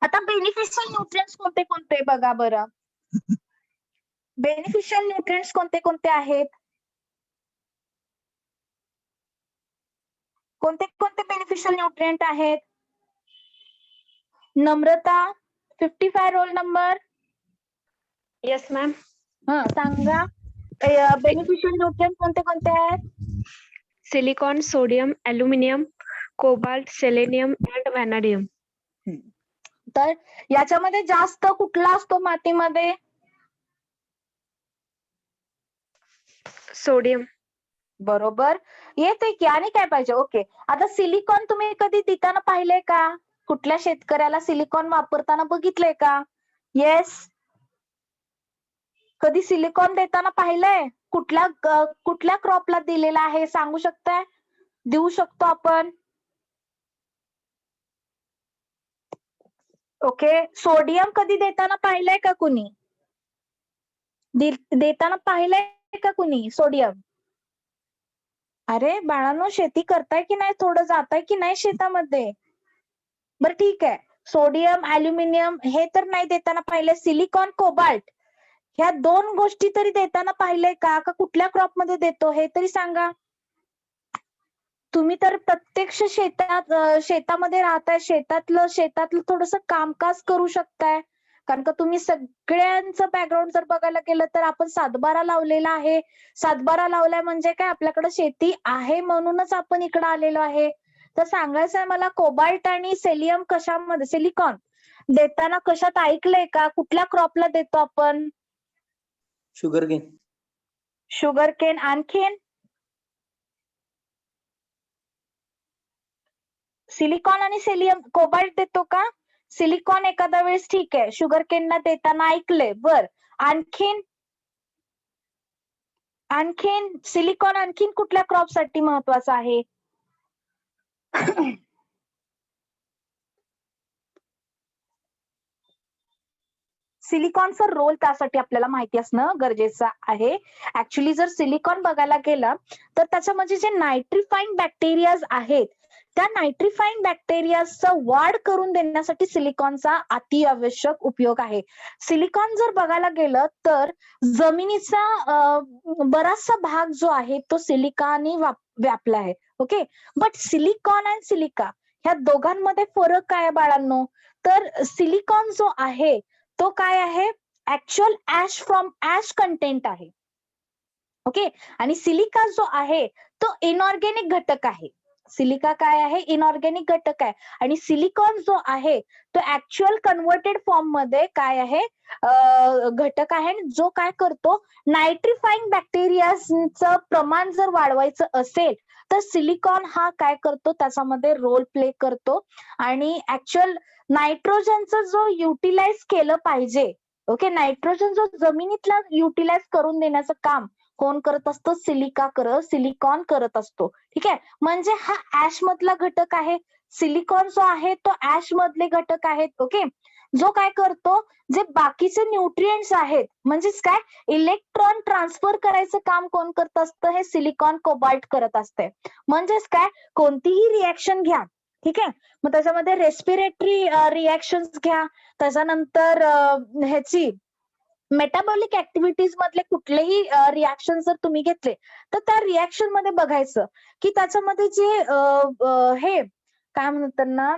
आता बेनिफिशियल न्यूट्रिएंट्स कोणते कोणते बघा बरं. बेनिफिशियल न्यूट्रिएंट्स कोणते कोणते आहेत, कोणते कोणते बेनिफिशियल न्यूट्रिएंट आहेत. Namrata 55 roll number. Yes ma'am. सांगा बेनिफिशियल न्यूट्रिएंट कोणते कोणते आहेत. Silicon, sodium, aluminium, cobalt, selenium and vanadium. तर याच्यामध्ये जास्त कुठला असतो मातीमध्ये, सोडियम. बरोबर. येते की आणि काय पाहिजे. ओके. आता सिलिकॉन तुम्ही कधी देताना पाहिलंय का, कुठल्या शेतकऱ्याला सिलिकॉन वापरताना बघितलंय का. येस, कधी सिलिकॉन देताना पाहिलंय, कुठल्या क्रॉपला दिलेला आहे सांगू शकताय, देऊ शकतो आपण. ओके. सोडियम कधी देताना पाहिलंय का कुणी, देताना पाहिलंय का कुणी सोडियम. अरे बाळांनो, शेती करताय की नाही, थोडं जाताय की नाही शेतामध्ये. बरं ठीक आहे. सोडियम, अल्युमिनियम हे तर नाही देताना पाहिलंय. सिलिकॉन, कोबाल्ट ह्या दोन गोष्टी तरी देताना पाहिलंय का, कुठल्या क्रॉप मध्ये देतो हे तरी सांगा. तुम्ही तर प्रत्यक्ष शेतामध्ये राहताय, शेतातलं थोडस कामकाज करू शकताय. कारण का तुम्ही सगळ्यांचं बॅकग्राऊंड जर बघायला गेलं तर आपण सातबारा लावलेला आहे. सातबारा लावलाय म्हणजे काय, आपल्याकडे शेती आहे म्हणूनच आपण इकडे आलेलो आहे. तर सांगायचं आहे मला, कोबाल्ट आणि सेलियम कशामध्ये, सिलिकॉन देताना कशात ऐकलंय का, कुठल्या क्रॉपला देतो आपण. शुगरकेन. शुगरकेन. आणखीन सिलिकॉन आणि सेलियम, कोबाल्ट देतो का, सिलिकॉन एखाद्या वेळेस ठीक आहे, शुगरकेनला देताना ऐकलंय. बर, आणखीन सिलिकॉन आणखीन कुठल्या क्रॉप साठी महत्वाचं आहे. सिलिकॉनचा रोल त्यासाठी आपल्याला माहिती असणं गरजेचं आहे. ऍक्च्युली जर सिलिकॉन बघायला गेलं तर त्याच्यामध्ये जे नायट्रिफाईंग बॅक्टेरियाज आहेत त्या नायट्रिफाईंग बॅक्टेरियाचा वाढ करून देण्यासाठी सिलिकॉनचा अति आवश्यक उपयोग आहे. सिलिकॉन जर बघायला गेलं तर जमिनीचा बराचसा भाग जो आहे तो सिलिकाने व्यापला आहे. Okay. But silicon and silica ह्या दोघांमध्ये फरक काय आहे बाळांनो, तर सिलिकॉन जो आहे तो काय आहे, actual ash from ash content आहे. ओके. आणि सिलिका जो आहे तो इनऑर्गॅनिक घटक आहे. सिलिका काय आहे, इनऑर्गॅनिक घटक आहे. आणि सिलिकॉन जो आहे तो ऍक्च्युअल कन्व्हर्टेड फॉर्म मध्ये काय आहे, घटक आहे, जो काय करतो, नायट्रिफाईंग बॅक्टेरियाचं प्रमाण जर वाढवायचं असेल तर सिलिकॉन हा काय करतो, त्याच्यामध्ये रोल प्ले करतो. आणि ऍक्च्युअल नायट्रोजनचं जो युटिलाइज केलं पाहिजे, ओके, नायट्रोजन जो जमिनीतला युटिलाइज करून देण्याचं काम कोण करत असतो, सिलिकॉन करत असतो. ठीक आहे. म्हणजे हा ऍश मधला घटक आहे. सिलिकॉन जो आहे तो ऍश मधले घटक आहेत. ओके, जो काय करतो, जे बाकीचे न्यूट्रिएंट्स आहेत म्हणजेच काय इलेक्ट्रॉन ट्रान्सफर करायचं काम कोण करत असतं, हे सिलिकॉन कोबाल्ट करत असते. म्हणजेच काय कोणतीही रिएक्शन घ्या, ठीक आहे, मग त्याच्यामध्ये रेस्पिरेटरी रिएक्शन्स घ्या, त्याच्यानंतर ह्याची मेटाबॉलिक ऍक्टिव्हिटीज मधले कुठलेही रिएक्शन जर तुम्ही घेतले तर त्या रिएक्शन मध्ये बघायचं की त्याच्यामध्ये जे हे काय म्हणतात ना,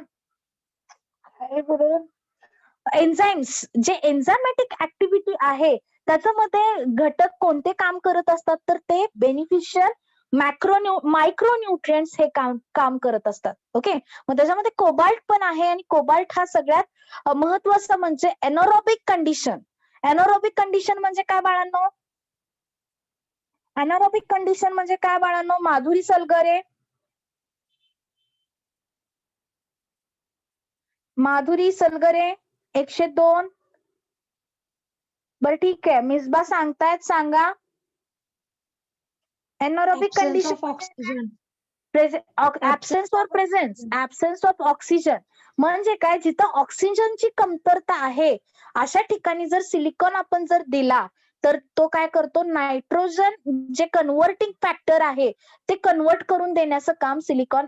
एन्झाइम्स, जे एन्झायमॅटिक ऍक्टिव्हिटी आहे त्याच्यामध्ये घटक कोणते काम करत असतात, तर ते बेनिफिशियल मायक्रोन्यूट्रिएंट्स हे काम करत असतात. ओके, मग त्याच्यामध्ये कोबाल्ट पण आहे आणि कोबाल्ट हा सगळ्यात महत्वाचा म्हणजे एनारोबिक कंडिशन. एनारोबिक कंडिशन म्हणजे काय बाळांनो? एनारोबिक कंडिशन म्हणजे काय बाळांनो? माधुरी सलगरे, माधुरी सलगरे 102. बरं ठीक आहे, मिसबा सांगतायत, सांगा. Anaerobic Absence condition of oxygen. Absence or presence, absence of oxygen म्हणजे काय, जिथं ऑक्सिजनची कमतरता आहे अशा ठिकाणी जर सिलिकॉन आपण जर दिला तर तो काय करतो, नायट्रोजन जे कन्व्हर्टिंग फॅक्टर आहे ते कन्वर्ट करून देण्याचं काम सिलिकॉन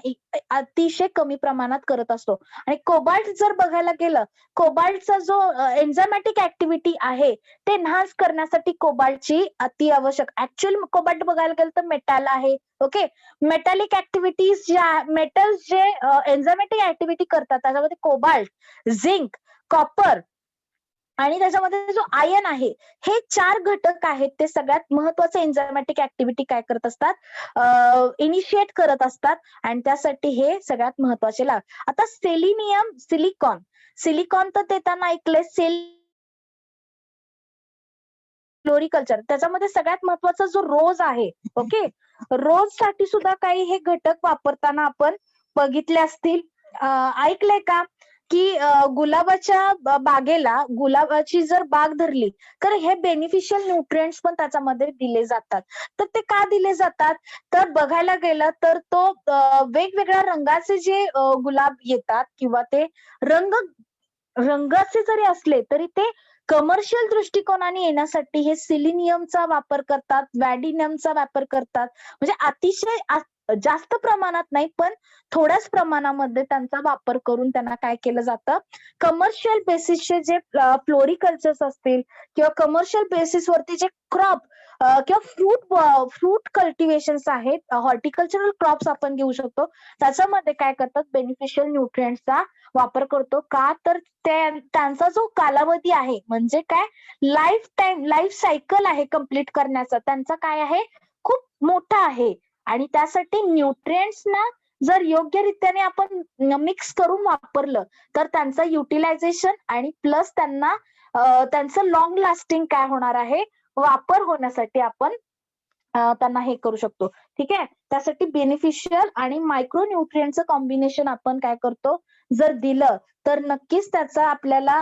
अतिशय कमी प्रमाणात करत असतो. आणि कोबाल्ट जर बघायला गेलं, कोबाल्टचा जो एन्झायमॅटिक ऍक्टिव्हिटी आहे ते एन्हान्स करण्यासाठी कोबाल्टची अति आवश्यक. ऍक्च्युअल कोबाल्ट बघायला गेलं तर मेटल आहे. ओके, मेटॅलिक ऍक्टिव्हिटीज ज्या मेटल्स जे एन्झायमॅटिक ऍक्टिव्हिटी करतात त्याच्यामध्ये कोबाल्ट, झिंक, कॉपर आणि त्याच्यामध्ये जो आयन आहे, हे 4 घटक आहेत ते सगळ्यात महत्वाचे एन्झायमॅटिक ऍक्टिव्हिटी काय करत असतात, इनिशिएट करत असतात आणि त्यासाठी हे सगळ्यात महत्वाचे लाभ. आता सेलिनियम, सिलिकॉन, सिलिकॉन तर देताना ऐकलंय, फ्लोरिकल्चर, त्याच्यामध्ये सगळ्यात महत्वाचा जो रोज आहे. ओके, रोज साठी सुद्धा काही हे घटक वापरताना आपण बघितले असतील, ऐकलंय का की गुलाबाच्या बागेला, गुलाबाची जर बाग धरली तर हे बेनिफिशियल न्यूट्रिएंट्स पण त्याच्यामध्ये दिले जातात. तर ते का दिले जातात, तर बघायला गेलं तर तो वेगवेगळ्या रंगाचे जे गुलाब येतात किंवा ते रंगाचे जरी असले तरी ते कमर्शियल दृष्टिकोनाने येण्यासाठी हे सिलिनियमचा वापर करतात, वॅडिनियमचा वापर करतात. म्हणजे अतिशय जास्त प्रमाणात नाही पण थोड्याच प्रमाणामध्ये त्यांचा वापर करून त्यांना काय केलं जातं, कमर्शियल बेसिसचे जे फ्लोरिकल्चर्स असतील किंवा कमर्शियल बेसिसवरती जे क्रॉप किंवा फ्रूट कल्टिवेशन्स आहेत, हॉर्टिकल्चरल क्रॉप्स आपण घेऊ शकतो, त्याच्यामध्ये काय करतात, बेनिफिशियल न्यूट्रिएंट्सचा वापर करतो. का तर त्यांचा जो कालावधी आहे म्हणजे काय, लाईफ सायकल आहे कम्प्लीट करण्याचा, त्यांचा काय आहे, खूप मोठा आहे. आणि त्यासाठी न्यूट्रिएंट्सना जर योग्य रीतीने आपण मिक्स करून वापरलं तर त्यांचं युटिलायझेशन आणि प्लस त्यांना त्यांचं लॉंग लास्टिंग काय होणार आहे, वापर होण्यासाठी आपण त्यांना हे करू शकतो. ठीक आहे, त्यासाठी बेनिफिशियल आणि मायक्रो न्यूट्रिएंटचं कॉम्बिनेशन आपण काय करतो, जर दिलं तर नक्कीच त्याचा आपल्याला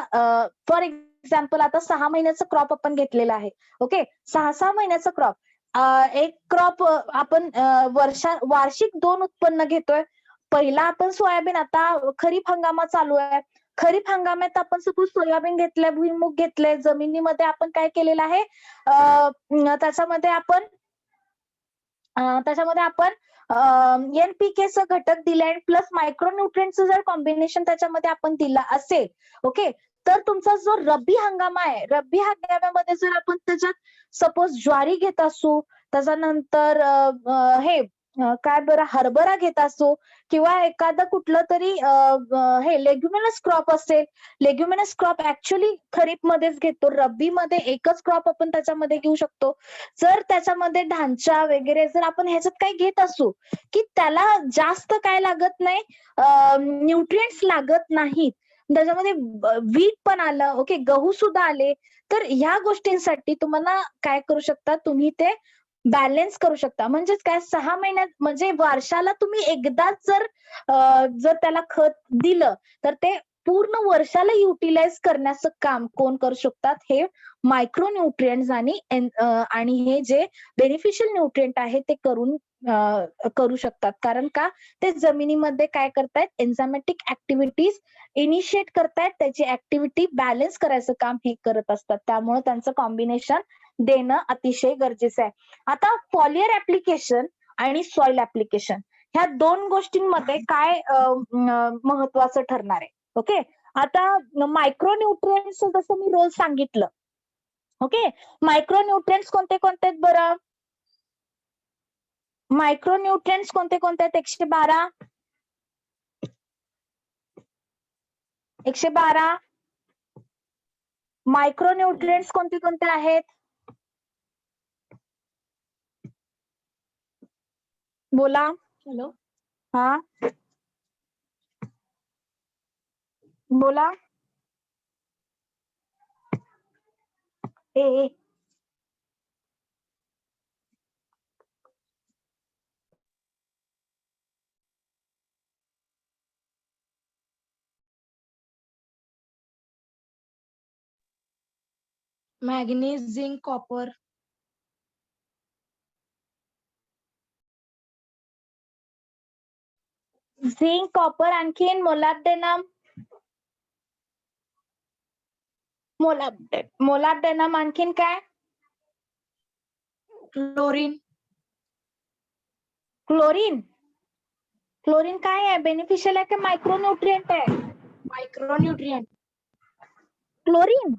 फॉर एक्झाम्पल आता 6 महिन्याचा क्रॉप आपण घेतलेला आहे. ओके, 6 महिन्याचा क्रॉप, एक क्रॉप आपण वार्षिक 2 उत्पन्न घेतोय. पहिला आपण सोयाबीन, आता खरीप हंगामात चालू आहे, खरीप हंगामात आपण सपोज सोयाबीन घेतलंय, भुईमुग घेतलंय, जमिनीमध्ये आपण काय केलेलं आहे, त्याच्यामध्ये आपण NPKचं घटक दिलंय प्लस मायक्रोन्यूट्रिएंटचं जर कॉम्बिनेशन त्याच्यामध्ये आपण दिलं असेल, ओके, तर तुमचा जो रब्बी हंगाम आहे, रब्बी हंगामामध्ये जर आपण त्याच्यात सपोज ज्वारी घेत असू, त्याच्यानंतर काय बरं हरभरा घेत असू किंवा एखादं कुठलं तरी हे लेग्युमिनस क्रॉप असेल, लेग्युमिनस क्रॉप ऍक्च्युअली खरीप मध्येच घेतो, रब्बी मध्ये एकच क्रॉप आपण त्याच्यामध्ये घेऊ शकतो. जर त्याच्यामध्ये ढांचा वगैरे जर आपण ह्याच्यात काही घेत असू की त्याला जास्त काय लागत नाही, न्यूट्रिएंट्स लागत नाहीत, त्याच्यामध्ये वीट पण आलं, ओके, गहू सुद्धा आले, तर ह्या गोष्टींसाठी तुम्हाला काय करू शकता, तुम्ही ते बॅलन्स करू शकता. म्हणजेच काय, 6 महिन्यात म्हणजे वर्षाला तुम्ही एकदाच जर त्याला खत दिलं तर ते पूर्ण वर्षाला युटिलाइज करण्याचं काम कोण करू शकतात? हे मायक्रोन्यूट्रिएंट्स आणि हे जे बेनिफिशियल न्यूट्रिएंट आहे ते करू शकतात. कारण का? ते जमिनीमध्ये काय करतायत? एन्झायमॅटिक ऍक्टिव्हिटीज इनिशिएट करतायत, त्याची ऍक्टिव्हिटी बॅलन्स करायचं काम हे करत असतात. त्यामुळे त्यांचं कॉम्बिनेशन देणं अतिशय गरजेचं आहे. आता फॉलियर ऍप्लिकेशन आणि सॉइल ऍप्लिकेशन ह्या दोन गोष्टींमध्ये काय महत्वाचं ठरणार आहे? ओके, आता मायक्रोन्यूट्रिएंट्स जसं मी रोल सांगितलं. ओके, मायक्रोन्यूट्रिएंट्स कोणते कोणते आहेत बरं? मायक्रोन्यूट्रिएंट्स कोणते कोणते आहेत? 112 112 मायक्रोन्यूट्रिएंट्स कोणते कोणते आहेत? बोला. हॅलो. हा, बोला. ए Manganese, zinc, copper. Zinc, copper, आणखीन मोलाब्डेनम. मोलाब्डेनम, आणखीन काय? Chlorine. क्लोरीन. क्लोरीन काय आहे? बेनिफिशियल आहे की मायक्रोन्यूट्रिएंट आहे? Micronutrient. क्लोरीन.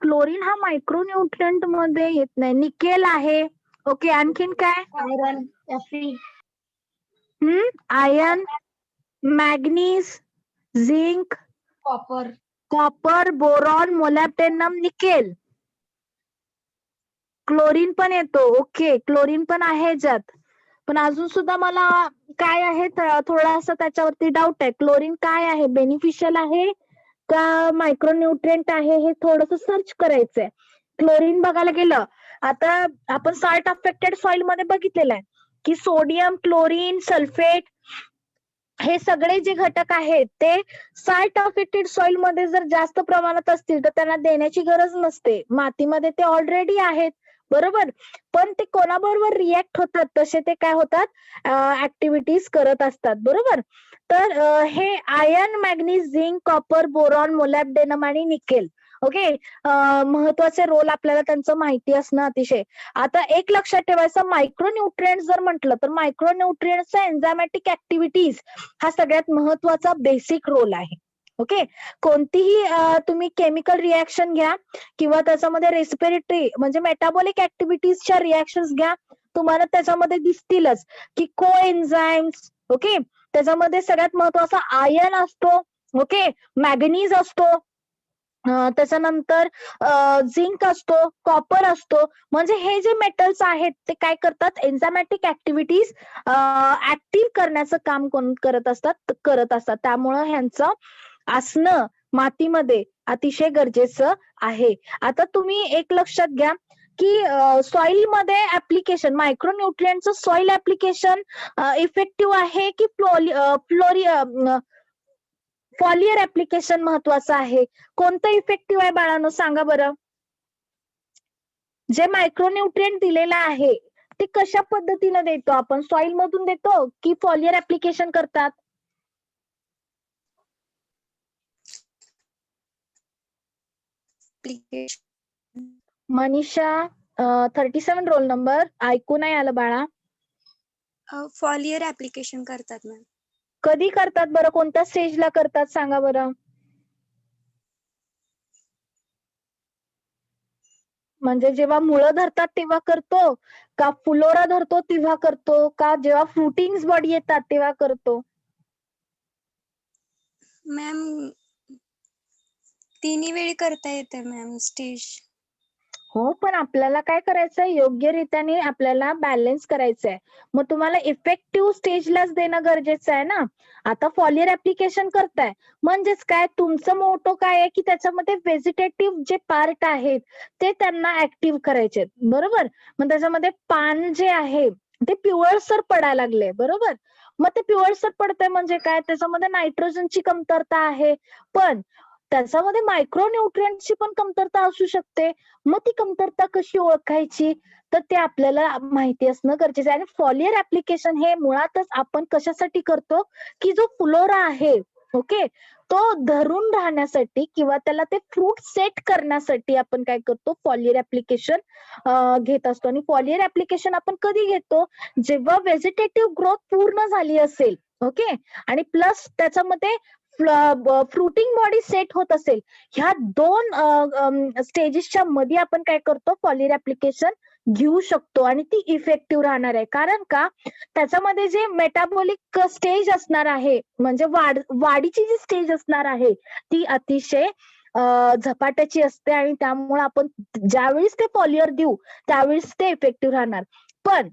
क्लोरीन हा मायक्रोन्यूट्रिएंट मध्ये येत नाही. निकेल आहे. ओके, आणखीन काय? Iron. Fe. Iron, manganese, zinc, Copper. Copper, boron, molybdenum, nickel. Chlorine पण येतो. ओके, क्लोरीन पण आहे ह्याच्यात. पण अजून सुद्धा मला काय आहे थोडासा त्याच्यावरती डाऊट आहे. क्लोरीन काय आहे? बेनिफिशियल आहे का मायक्रोन्यूट्रिएंट आहे? हे थोडस सर्च करायचंय. क्लोरीन बघायला गेलं, आता आपण सॉल्ट अफेक्टेड सॉइल मध्ये बघितलेलं आहे की सोडियम, क्लोरीन, सल्फेट हे सगळे जे घटक आहेत ते सॉल्ट अफेक्टेड सॉइल मध्ये जर जास्त प्रमाणात असतील तर त्यांना देण्याची गरज नसते. मातीमध्ये ते ऑलरेडी आहेत, बरोबर. पण ते कोणाबरोबर रिॲक्ट होतात तसे ते काय होतात? ऍक्टिव्हिटीज करत असतात, बरोबर. तर हे iron, manganese, zinc, copper, boron, molybdenum आणि निकेल. ओके, महत्वाचे रोल आपल्याला त्यांचं माहिती असणं अतिशय. आता एक लक्षात ठेवायचं, मायक्रोन्यूट्रिएंट जर म्हटलं तर मायक्रोन्यूट्रिएंटचा एन्झायमॅटिक ऍक्टिव्हिटीज हा सगळ्यात महत्वाचा बेसिक रोल आहे. ओके, कोणतीही तुम्ही केमिकल रिॲक्शन घ्या किंवा त्याच्यामध्ये रेस्पिरेटरी म्हणजे मेटाबॉलिक ऍक्टिव्हिटीजच्या रिॲक्शन्स घ्या, तुम्हाला त्याच्यामध्ये दिसतीलच की कोएन्झाइम्स. ओके, त्याच्यामध्ये सगळ्यात महत्वाचा आयर्न असतो. ओके, मॅग्नीज असतो, त्याच्यानंतर झिंक असतो, कॉपर असतो. म्हणजे हे जे मेटल्स आहेत ते काय करतात? एन्झायमॅटिक ऍक्टिव्हिटीज ऍक्टिव्ह करण्याचं काम कोण करत असतात. त्यामुळं ह्यांचं असणं मातीमध्ये अतिशय गरजेचं आहे. आता तुम्ही एक लक्षात घ्या की सॉइल मध्ये ऍप्लिकेशन मायक्रोन्यूट्रिएंटचं सॉइल ऍप्लिकेशन इफेक्टिव्ह आहे की फॉलियर ऍप्लिकेशन महत्वाचं आहे? कोणतं इफेक्टिव्ह आहे बाळांनो, सांगा बरं. जे मायक्रोन्यूट्रिएंट दिलेलं आहे ते कशा पद्धतीने देतो आपण? सॉइल मधून देतो की फॉलियर ऍप्लिकेशन करतात? मनीषा 37 रोल नंबर, ऐकू नाही आलं बाळा. फॉलियर ऍप्लिकेशन करतात मॅम. कधी करतात बरं? कोणत्या स्टेजला करतात सांगा बरं. म्हणजे जेव्हा मुळं धरतात तेव्हा करतो का फुलोरा धरतो तेव्हा करतो का जेव्हा फ्रुटिंग्स बॉडी येतात तेव्हा करतो? मॅम तिन्ही वेळी करता येते मॅम स्टेज. हो, पण आपल्याला काय करायचंय, योग्य रीत्याने आपल्याला बॅलन्स करायचंय. मग तुम्हाला इफेक्टिव्ह स्टेजलाच देणं गरजेचं आहे ना. आता फॉलियर ऍप्लिकेशन करताय म्हणजेच काय, तुमचं मोटो काय आहे की त्याच्यामध्ये व्हेजिटेटिव्ह जे पार्ट आहेत ते त्यांना ऍक्टिव्ह करायचे, बरोबर. मग त्याच्यामध्ये पान जे आहे ते पिवळसर पडायला लागले, बरोबर. मग ते पिवळसर पडतंय म्हणजे काय, त्याच्यामध्ये नायट्रोजनची कमतरता आहे, पण त्याच्यामध्ये मायक्रोन्यूट्रिएंटची पण कमतरता असू शकते. मग ती कमतरता कशी ओळखायची, तर ते आपल्याला माहिती असणं गरजेचं आहे. आणि फॉलियर ऍप्लिकेशन हे मुळातच आपण कशासाठी करतो, की जो फ्लोरा आहे, ओके, तो धरून राहण्यासाठी किंवा त्याला ते फ्रूट सेट करण्यासाठी आपण काय करतो, फॉलियर ऍप्लिकेशन घेत असतो. आणि फॉलियर ऍप्लिकेशन आपण कधी घेतो, जेव्हा व्हेजिटेटिव्ह ग्रोथ पूर्ण झाली असेल, ओके, आणि प्लस त्याच्यामध्ये फ्रुटिंग बॉडी सेट होत असेल. ह्या दोन स्टेजेसच्या मध्ये आपण काय करतो, फॉलियर ऍप्लिकेशन घेऊ शकतो आणि ती इफेक्टिव्ह राहणार आहे. कारण का, त्याच्यामध्ये जे मेटाबॉलिक स्टेज असणार आहे, म्हणजे वाढीची जी स्टेज असणार आहे ती अतिशय झपाट्याची असते आणि त्यामुळे आपण ज्यावेळेस ते फॉलियर देऊ त्यावेळेस ते इफेक्टिव्ह राहणार. पण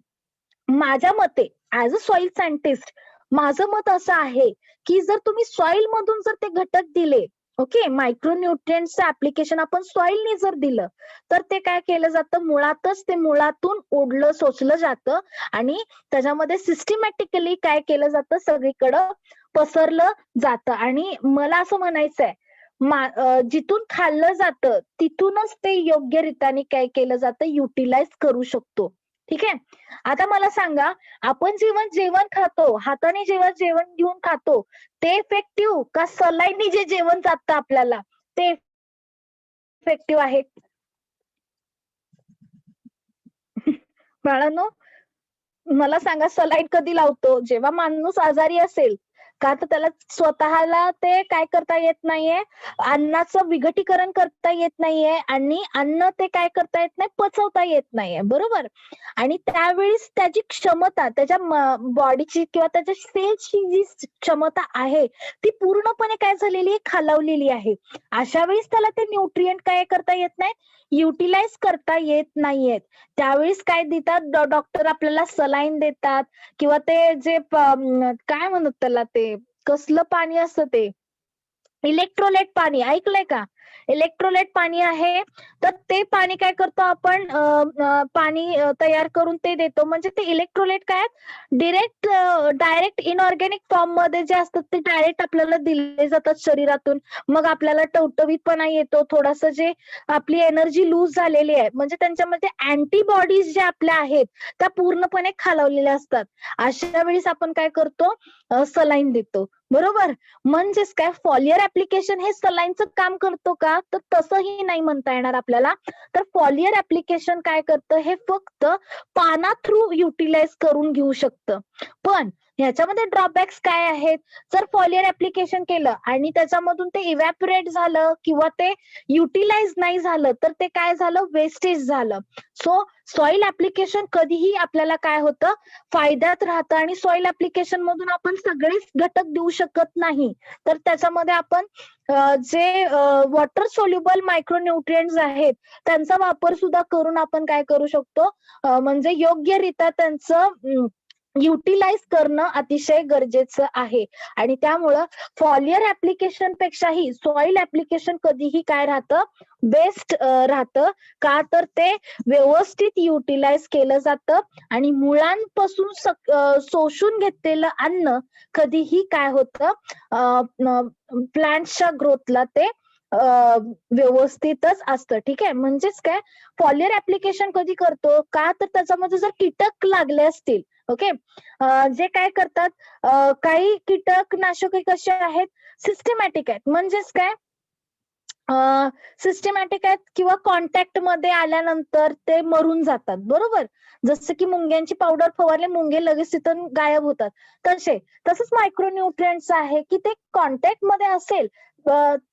माझ्या मते, ऍज अ सॉइल सायंटिस्ट, माझं मत असं आहे की जर तुम्ही सॉइल मधून जर ते घटक दिले, ओके, मायक्रोन्यूट्रिएंट्सचं ऍप्लिकेशन आपण सॉइलने जर दिलं, तर ते काय केलं जातं, मुळातच ते मुळातून ओढलं सोसलं जातं आणि त्याच्यामध्ये सिस्टमॅटिकली काय केलं जातं, सगळीकडं पसरलं जातं. आणि मला असं म्हणायचंय, जिथून खाल्लं जातं तिथूनच ते योग्य रीतीने काय केलं जातं, युटिलाइज करू शकतो. ठीक आहे. आता मला सांगा, आपण जेव्हा जेवण खातो, हाताने जेव्हा जेवण घेऊन खातो, ते इफेक्टिव्ह का सलाईनी जे जेवण जातं आपल्याला ते इफेक्टिव्ह आहे? बाळांनो, मला सांगा, सलाईन कधी लावतो, जेव्हा माणूस आजारी असेल, का तर त्याला स्वतःला ते काय करता येत नाहीये, अन्नाचं विघटीकरण करता येत नाहीये आणि अन्न ते काय करता येत नाही, पचवता येत नाहीये, बरोबर. आणि त्यावेळेस त्याची क्षमता, त्याच्या बॉडीची किंवा त्याच्या सेल्सची जी क्षमता आहे ती पूर्णपणे काय झालेली आहे, खालावलेली आहे. अशा वेळेस त्याला ते न्यूट्रिएंट काय करता येत नाही, युटिलाइज करता येत नाहीयेत. त्यावेळेस काय देतात, डॉक्टर आपल्याला सलाईन देतात किंवा ते जे काय म्हणतात त्याला, ते कसलं पाणी असतं, ते इलेक्ट्रोलाइट पाणी, ऐकलंय का, इलेक्ट्रोलाइट पाणी आहे, तर ते पाणी काय करतो आपण, पाणी तयार करून ते देतो. म्हणजे ते इलेक्ट्रोलाइट काय, डायरेक्ट इनऑर्गॅनिक फॉर्म मध्ये जे असतात ते डायरेक्ट आपल्याला दिले जातात शरीरातून. मग आपल्याला टवटवीतपणा येतो, थोडंसं जे आपली एनर्जी लूज झालेली आहे, म्हणजे त्यांच्यामध्ये अँटीबॉडीज ज्या आपल्या आहेत त्या पूर्णपणे खालावलेल्या असतात. अशा वेळेस आपण काय करतो, सलाईन देतो, बरोबर. म्हणजेच काय, फॉलियर ऍप्लिकेशन हे सलाईनचं काम करतो का, तर तसंही नाही म्हणता येणार आपल्याला. तर फॉलियर ऍप्लिकेशन काय करतं, हे फक्त पाना थ्रू युटिलाइज करून घेऊ शकतं. पण ह्याच्यामध्ये ड्रॉबॅक्स काय आहेत, जर फॉलियर ऍप्लिकेशन केलं आणि त्याच्यामधून ते इव्हॅपोरेट झालं किंवा ते युटिलाइज नाही झालं, तर ते काय झालं, वेस्टेज झालं. सो सॉइल ऍप्लिकेशन कधीही आपल्याला काय होतं, फायद्यात राहतं. आणि सॉइल ऍप्लिकेशन मधून आपण सगळेच घटक देऊ शकत नाही, तर त्याच्यामध्ये आपण जे वॉटर सोल्युबल मायक्रोन्यूट्रिएंट्स आहेत त्यांचा वापर सुद्धा करून आपण काय करू शकतो, म्हणजे योग्यरित्या त्यांचं युटिलाइज करणं अतिशय गरजेचं आहे. आणि त्यामुळं फॉलियर ऍप्लिकेशन पेक्षाही सॉइल ऍप्लिकेशन कधीही काय राहतं, बेस्ट राहतं. का तर ते व्यवस्थित युटिलाइज केलं जातं आणि मुळांपासून शोषून घेतलेलं अन्न कधीही काय होतं, प्लांटच्या ग्रोथला ते व्यवस्थितच असतं. ठीक आहे. म्हणजेच काय, फॉलियर ऍप्लिकेशन कधी करतो का, तर त्याच्यामध्ये जर कीटक लागले असतील, ओके, जे काय करतात, काही कीटकनाशके कसे आहेत, सिस्टमॅटिक आहेत. म्हणजेच काय, सिस्टमॅटिक आहेत किंवा कॉन्टॅक्ट मध्ये आल्यानंतर ते मरून जातात, बरोबर. जसं की मुंग्यांची पावडर फवारली, मुंगे लगेच तिथून गायब होतात, तसंच मायक्रोन्यूट्रिएंट्स आहे की ते कॉन्टॅक्ट मध्ये असेल,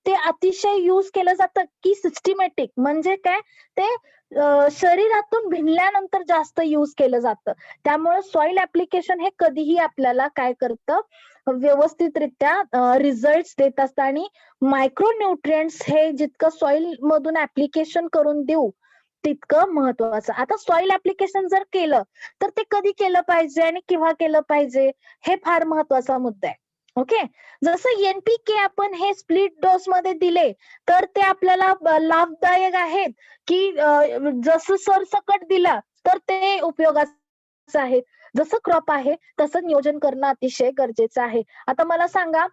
ते अतिशय युज केलं जातं की सिस्टमॅटिक, म्हणजे काय, ते शरीरातून भिनल्यानंतर जास्त युज केलं जातं. त्यामुळे सॉइल ऍप्लिकेशन हे कधीही आपल्याला काय करतं, व्यवस्थितरित्या रिझल्ट देत असतं. आणि मायक्रोन्यूट्रिएंट्स हे जितकं सॉइल मधून ऍप्लिकेशन करून देऊ तितकं महत्वाचं. आता सॉइल ऍप्लिकेशन जर केलं तर ते कधी केलं पाहिजे आणि केव्हा केलं पाहिजे हे फार महत्वाचा मुद्दा आहे. ओके, जसं एनपीके आपण हे स्प्लिट डोस मध्ये दिले तर ते आपल्याला लाभदायक आहेत की जसं सरसकट दिला तर ते उपयोगाचं आहे. जसं क्रॉप आहे तसं नियोजन करणं अतिशय गरजेचं आहे. आता मला सांगा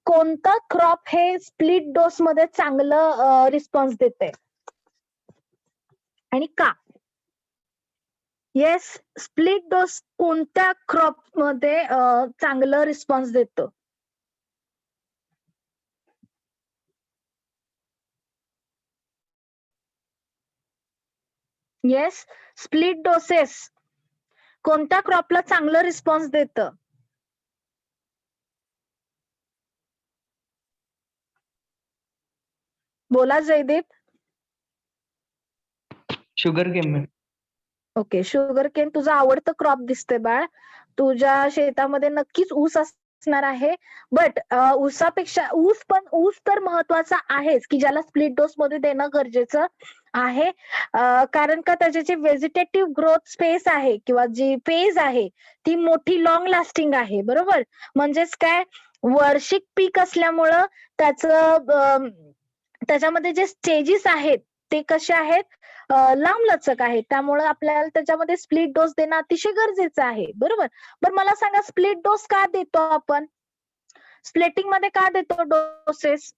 कोणता क्रॉप हे स्प्लिट डोस मध्ये चांगलं रिस्पॉन्स देते आणि का? येस, स्प्लिट डोस कोणत्या क्रॉप मध्ये चांगलं रिस्पॉन्स देतो? येस, स्प्लिट डोसेस कोणत्या क्रॉपला चांगलं रिस्पॉन्स देतं? बोला Jaydeep. Sugarcane. Okay, sugarcane तुझं आवडतं क्रॉप दिसतंय बाळ. तुझ्या शेतामध्ये नक्कीच ऊस असणार आहे. बट ऊसापेक्षा ऊस तर महत्वाचा आहेच की ज्याला स्प्लिट डोस मध्ये देणं गरजेचं आहे. कारण का त्याची जी व्हेजिटेटिव्ह ग्रोथ स्पेस आहे किंवा जी फेज आहे ती मोठी लॉंग लास्टिंग आहे. बरोबर, म्हणजेच काय वार्षिक पीक असल्यामुळं त्याच्यामध्ये जे स्टेजेस आहेत ते कसे आहेत, लांबलचक आहेत. त्यामुळे आपल्याला त्याच्यामध्ये स्प्लिट डोस देणं अतिशय गरजेचं आहे. बरोबर, पण मला सांगा स्प्लिट डोस का देतो आपण? स्प्लिटिंग मध्ये का देतो डोसेस?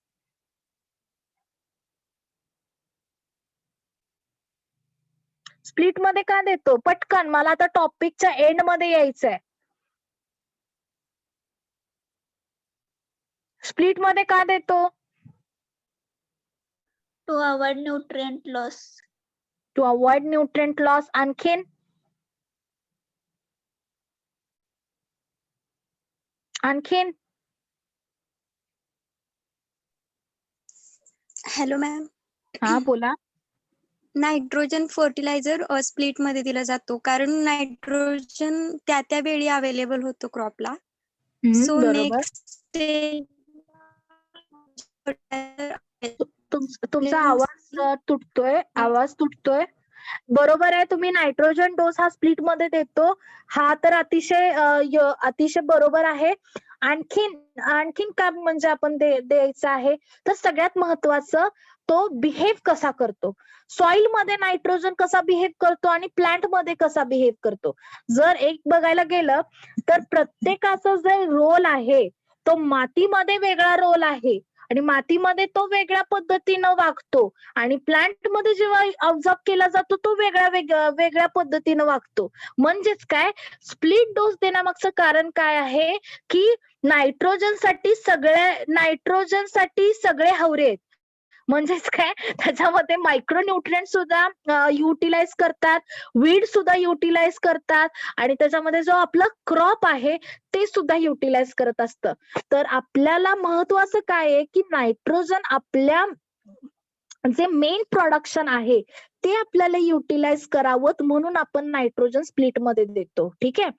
स्प्लिट मध्ये का देतो? पटकन, मला आता टॉपिकच्या एंड मध्ये यायचंय. स्प्लिट मध्ये का देतो? To avoid nutrient loss. To avoid nutrient loss. आणखीन? Hello ma'am. हा बोला. नायट्रोजन फर्टिलायझर स्प्लिट मध्ये दिला जातो कारण नायट्रोजन त्या वेळी अवेलेबल होतो क्रॉपला. सो बरोबर. नेक्स्ट तुमचा आवाज तुटतोय. बरोबर आहे, तुम्ही नायट्रोजन डोस हा स्प्लिट मध्ये देतो, हा तर अतिशय बरोबर आहे. आणखीन का म्हणजे आपण द्यायचं आहे तर सगळ्यात महत्वाचं तो बिहेव कसा करतो. सॉइल मध्ये नायट्रोजन कसा बिहेव करतो आणि प्लांट मध्ये कसा बिहेव करतो. जर एक बघायला गेलं तर प्रत्येकाचा जो रोल आहे तो मातीमध्ये वेगळा रोल आहे आणि मातीमध्ये तो वेगळ्या पद्धतीनं वागतो आणि प्लांट मध्ये जेव्हा ऑब्झर्व केला जातो तो वेगळ्या पद्धतीनं वागतो. म्हणजेच काय, स्प्लिट डोस देण्यामागचं कारण काय आहे की नायट्रोजन साठी सगळे हवरे आहेत. म्हणजेच काय, त्याच्यामध्ये मायक्रोन्यूट्रिएंट सुद्धा युटिलाइज करतात, वीड सुद्धा युटिलाइज करतात आणि त्याच्यामध्ये जो आपला क्रॉप आहे ते सुद्धा युटिलाइज करत असतं. तर आपल्याला महत्वाचं काय आहे की नायट्रोजन आपल्या जे मेन प्रोडक्शन आहे ते आपल्याला युटिलाइज करावं म्हणून आपण नायट्रोजन स्प्लिट मध्ये देतो. ठीक आहे,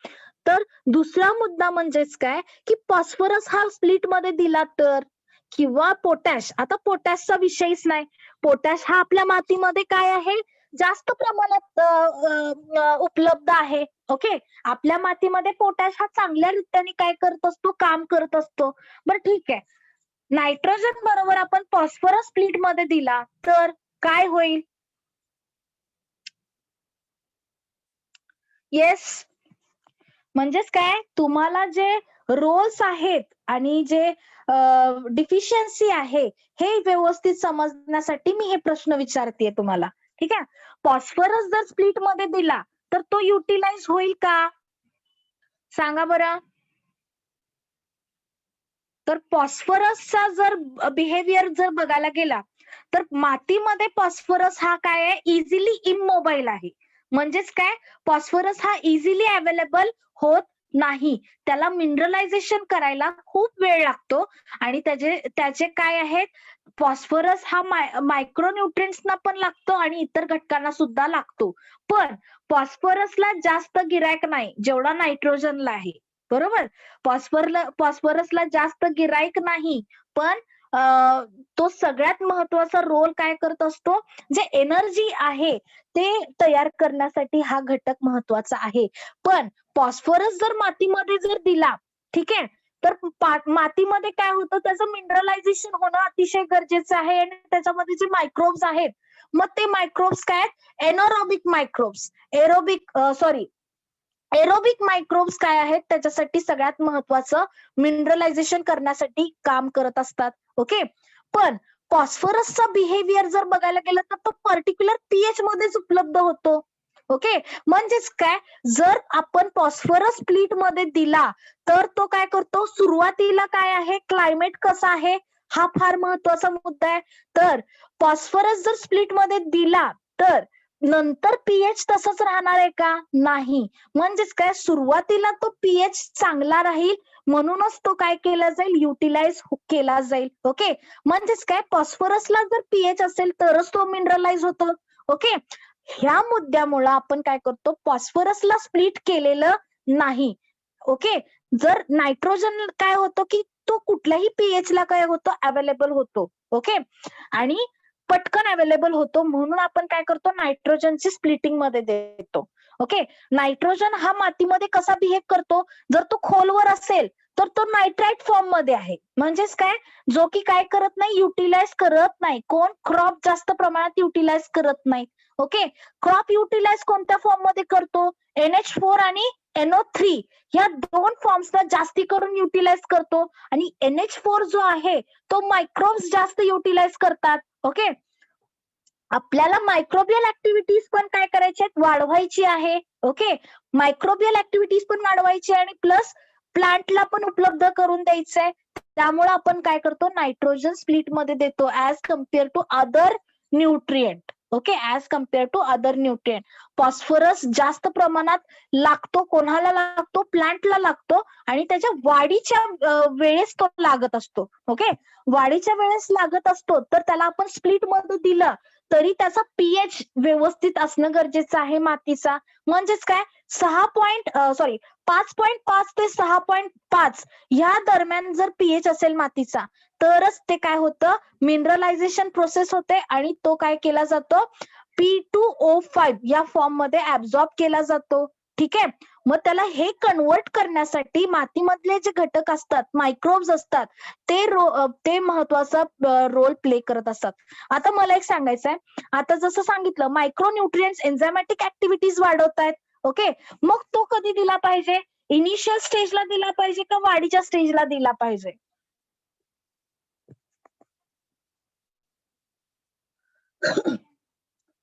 तर दुसरा मुद्दा म्हणजेच काय की फॉस्फरस हा स्प्लिट मध्ये दिला तर, किंवा पोटॅश. आता पोटॅशचा विषयच नाही. पोटॅश हा आपल्या मातीमध्ये काय आहे, जास्त प्रमाणात उपलब्ध आहे. ओके, आपल्या मातीमध्ये पोटॅश हा चांगल्या रीतीने काय करत असतो, काम करत असतो. बरं ठीक आहे, नायट्रोजन बरोबर आपण फॉस्फरस स्प्लिट मध्ये दिला तर काय होईल? येस, म्हणजेच काय, तुम्हाला जे रोल्स आहेत आणि जे डिफिशियन्सी आहे हे व्यवस्थित समजण्यासाठी मी हे प्रश्न विचारतेय तुम्हाला. ठीक आहे, फॉस्फरस जर स्प्लिट मध्ये दिला तर तो युटिलाइज होईल का, सांगा बरं. तर फॉस्फरसचा जर बिहेवियर जर बघायला गेला तर मातीमध्ये फॉस्फरस हा काय आहे, इझिली इमोबाईल आहे. म्हणजेच काय, फॉस्फरस हा इझिली अवेलेबल होत नाही, त्याला मिनरलायझेशन करायला खूप वेळ लागतो आणि त्याचे काय आहेत, फॉस्फरस हा मायक्रोन्यूट्रिएंट्सना पण लागतो आणि इतर घटकांना सुद्धा लागतो. पण फॉस्फरसला जास्त गिरायक नाही जेवढा नायट्रोजनला आहे. बरोबर, फॉस्फरसला जास्त गिराईक नाही पण तो सगळ्यात महत्वाचा रोल काय करत असतो, जे एनर्जी आहे ते तयार करण्यासाठी हा घटक महत्वाचा आहे. पण फॉस्फरस जर मातीमध्ये जर दिला, ठीक आहे, तर मातीमध्ये काय होतं, त्याचं मिनरलायझेशन होणं अतिशय गरजेचं आहे आणि त्याच्यामध्ये जे मायक्रोब्स आहेत, मग ते मायक्रोब्स काय आहेत, एनोरोबिक मायक्रोब्स, एरोबिक मायक्रोब्स काय आहेत, त्याच्यासाठी सगळ्यात महत्वाचं मिनरलायझेशन करण्यासाठी काम करत असतात. ओके, पण फॉस्फरसचा बिहेवियर जर बघायला गेलं तर तो पर्टिक्युलर पीएच मध्येच उपलब्ध होतो. ओके, म्हणजेच काय, जर आपण फॉस्फरस स्प्लिट मध्ये दिला तर तो काय करतो, सुरुवातीला काय आहे, क्लायमेट कसा आहे, हा फार महत्वाचा मुद्दा आहे. तर फॉस्फरस जर स्प्लिट मध्ये दिला तर नंतर पीएच तसंच राहणार आहे का, नाही. म्हणजेच काय, सुरुवातीला तो पीएच चांगला राहील, म्हणूनच तो काय केला जाईल, युटिलाइज केला जाईल. ओके, म्हणजेच काय, फॉस्फरसला जर पीएच असेल तरच तो मिनरलाइज होतो. ओके, ह्या मुद्द्यामुळे आपण काय करतो, फॉस्फरसला स्प्लिट केलेलं नाही. ओके, जर नायट्रोजन काय होतं की तो कुठल्याही पीएच ला काय होतो, अवेलेबल होतो. ओके, आणि पटकन अवेलेबल होतो, म्हणून आपण काय करतो, नायट्रोजनची स्प्लिटिंग मध्ये देतो. ओके, नायट्रोजन हा मातीमध्ये कसा बिहेव करतो, जर तो खोलवर असेल तर तो नायट्राइट फॉर्म मध्ये आहे, म्हणजेच काय, जो की काय करत नाही, युटिलाइज करत नाही. कोण, क्रॉप जास्त प्रमाणात युटिलाइज करत नाही. ओके, क्रॉप युटिलाइज कोणत्या फॉर्म मध्ये करतो, NH4 आणि NO3 ह्या दोन फॉर्म्सला जास्ती करून युटिलाइज करतो, आणि NH4 जो आहे तो मायक्रोब्स जास्त युटिलाइज करतात. ओके, आपल्याला मायक्रोबियल ऍक्टिव्हिटीज पण काय करायची, वाढवायची आहे. ओके, मायक्रोबियल ऍक्टिव्हिटीज पण वाढवायची आणि प्लस प्लांटला पण उपलब्ध करून द्यायचंय. त्यामुळे आपण काय करतो, नायट्रोजन स्प्लिट मध्ये देतो as compare to other nutrient. Okay, as compare to other nutrient. Phosphorus जास्त प्रमाणात लागतो, कोणाला लागतो, प्लांटला लागतो, आणि त्याच्या वाढीच्या वेळेस तो लागत असतो. ओके, वाढीच्या वेळेस लागत असतो, तर त्याला आपण स्प्लिट मध्ये दिलं तरी त्याचा पीएच व्यवस्थित असणं गरजेचं आहे मातीचा. म्हणजेच काय, 5.5 ते 6.5 ह्या दरम्यान जर पीएच असेल मातीचा, तरच ते काय होतं, मिनरलायझेशन प्रोसेस होते आणि तो काय केला जातो, P2O5 या फॉर्म मध्ये ऍब्झॉर्ब केला जातो. ठीक आहे, मग त्याला हे कन्वर्ट करण्यासाठी मातीमधले जे घटक असतात, मायक्रोब्स असतात, ते महत्वाचा रोल प्ले करत असतात. आता मला एक सांगायचं आहे, आता जसं सांगितलं, मायक्रोन्यूट्रिएंट्स एन्झायमॅटिक ऍक्टिव्हिटीज वाढवतायत. ओके, मग तो कधी दिला पाहिजे, इनिशियल स्टेजला दिला पाहिजे का वाढीच्या स्टेजला दिला पाहिजे?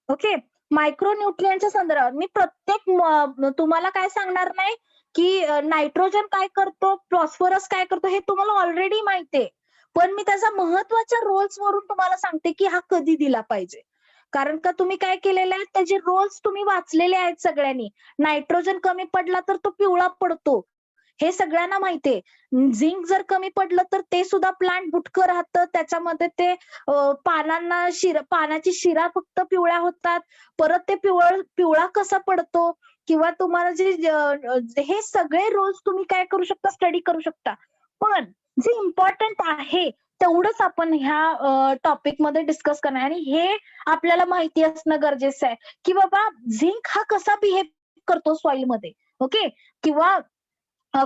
ओके, मायक्रोन्यूट्रिएंटच्या संदर्भात मी प्रत्येक तुम्हाला काय सांगणार नाही की नायट्रोजन काय करतो, फॉस्फरस काय करतो, हे तुम्हाला ऑलरेडी माहितीये. पण मी त्याचा महत्वाच्या रोल्स वरून तुम्हाला सांगते की हा कधी दिला पाहिजे. कारण का तुम्ही काय केलेलं आहे, त्याचे रोल्स तुम्ही वाचलेले आहेत सगळ्यांनी. नायट्रोजन कमी पडला तर तो पिवळा पडतो, हे सगळ्यांना माहितीये. झिंक जर कमी पडलं तर ते सुद्धा प्लांट बुटकं राहतं, त्याच्यामध्ये ते पानाची शिरा फक्त पिवळ्या होतात. परत ते पिवळा कसा पडतो, किंवा तुम्हाला जे हे सगळे रोल्स तुम्ही काय करू शकता, स्टडी करू शकता. पण जे इम्पॉर्टंट आहे तेवढंच आपण ह्या टॉपिक मध्ये डिस्कस करणार, आणि हे आपल्याला माहिती असणं गरजेचं आहे की बाबा झिंक हा कसा बिहेव करतो सॉइल मध्ये. ओके, किंवा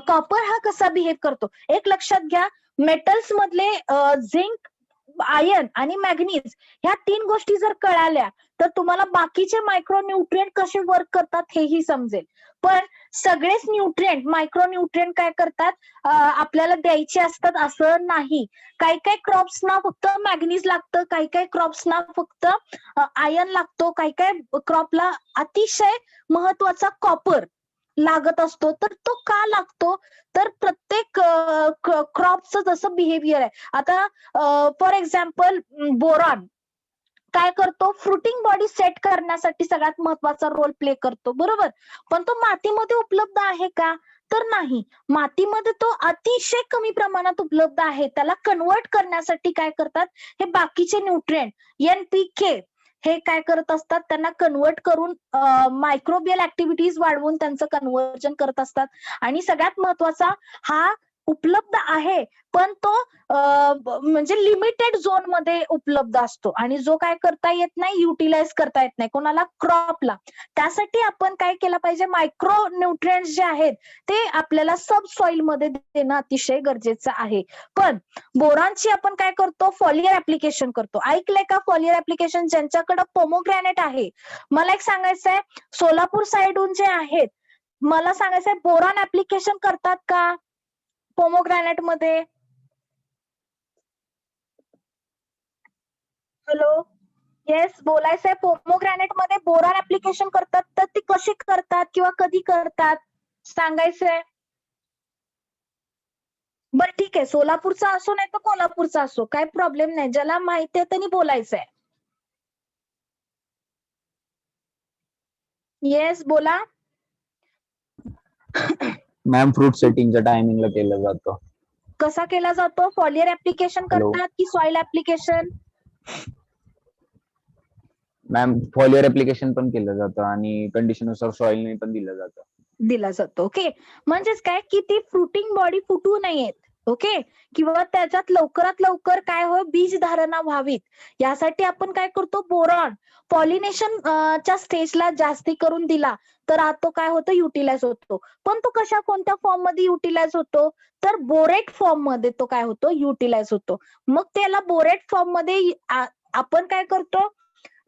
कॉपर हा कसा बिहेव करतो. एक लक्षात घ्या, मेटल्स मधले झिंक, आयर्न आणि मॅग्नीज ह्या 3 गोष्टी जर कळाल्या तर तुम्हाला बाकीचे मायक्रोन्यूट्रिएंट कसे वर्क करतात हेही समजेल. पण सगळेच न्यूट्रिएंट, मायक्रोन्यूट्रिएंट काय करतात, आपल्याला द्यायचे असतात असं नाही. काही काही क्रॉप्सना फक्त मॅग्नीज लागतं, काही काही क्रॉप्सना फक्त आयर्न लागतो, काही काही क्रॉपला अतिशय महत्वाचा कॉपर लागत असतो. तर तो का लागतो, तर प्रत्येक क्रॉपचं जसं बिहेवियर आहे. आता फॉर एक्झाम्पल बोरॉन काय करतो, फ्रुटिंग बॉडी सेट करण्यासाठी सगळ्यात महत्वाचा रोल प्ले करतो, बरोबर. पण तो मातीमध्ये उपलब्ध आहे का, तर नाही. मातीमध्ये तो अतिशय कमी प्रमाणात उपलब्ध आहे. त्याला कन्वर्ट करण्यासाठी काय करतात, हे बाकीचे न्यूट्रिएंट NPK हे काय करत असतात, त्यांना कन्वर्ट करून मायक्रोबियल ऍक्टिव्हिटीज वाढवून त्यांचं कन्व्हर्जन करत असतात. आणि सगळ्यात महत्वाचा, हा उपलब्ध आहे, पण तो म्हणजे लिमिटेड झोन मध्ये उपलब्ध असतो आणि जो काय करता येत नाही, युटिलाइज करता येत नाही कोणाला, क्रॉपला. त्यासाठी आपण काय केलं पाहिजे, मायक्रो न्यूट्रिएंट्स जे आहेत ते आपल्याला सब सॉइल मध्ये देणं अतिशय गरजेचं आहे. पण बोरॉनची आपण काय करतो, फॉलियर ऍप्लिकेशन करतो. ऐकलंय का फॉलियर ऍप्लिकेशन? ज्यांच्याकडे पोमोग्रॅनेट आहे, मला एक सांगायचंय, सोलापूर साइडहून जे आहेत, मला सांगायचंय बोरॉन ऍप्लिकेशन करतात का पोमोग्रॅनेट मध्ये? हॅलो, येस, बोलायचंय. पोमोग्रॅनेट मध्ये बोरॉन ऍप्लिकेशन करतात, तर ती कशी करतात किंवा कधी करतात सांगायचंय. बरं ठीक आहे, सोलापूरचा असो नाही तर कोल्हापूरचा असो, काही प्रॉब्लेम नाही. ज्याला माहिती आहे त्यांनी बोलायचंय. येस, बोला. मॅम फ्रूट सेटिंगच्या टायमिंगला केलं जातं. कसा केला जातो? Foliar application Hello. करतात की soil application? Ma'am foliar application पण केलं जातं आणि कंडिशननुसार सॉइलने पण दिलं जातं. दिला जातो. ओके, म्हणजेच काय की ती फ्रुटिंग बॉडी फुटू नयेत. ओके, किंवा त्याच्यात लवकरात लवकर काय हो, बीज धारणा व्हावीत, यासाठी आपण काय करतो, बोरॉन पॉलिनेशन च्या स्टेजला जास्ती करून दिला तर आज तो काय होतो, युटिलाइज होतो. पण तो कशा कोणत्या फॉर्म मध्ये युटिलाइज होतो, तर बोरेट फॉर्म मध्ये तो काय होतो, युटिलाइज होतो. मग त्याला बोरेट फॉर्म मध्ये आपण काय करतो,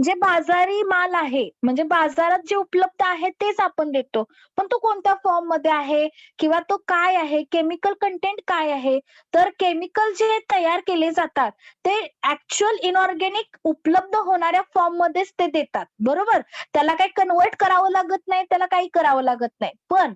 जे बाजारी माल आहे म्हणजे बाजारात जे उपलब्ध आहे तेच आपण देतो. पण तो कोणत्या फॉर्म मध्ये आहे किंवा तो काय आहे, केमिकल कंटेंट काय आहे, तर केमिकल जे तयार केले जातात ते ऍक्च्युअल इनऑर्गॅनिक उपलब्ध होणाऱ्या फॉर्म मध्येच ते देतात. बरोबर, त्याला काही कन्वर्ट करावं लागत नाही, त्याला काही करावं लागत नाही. पण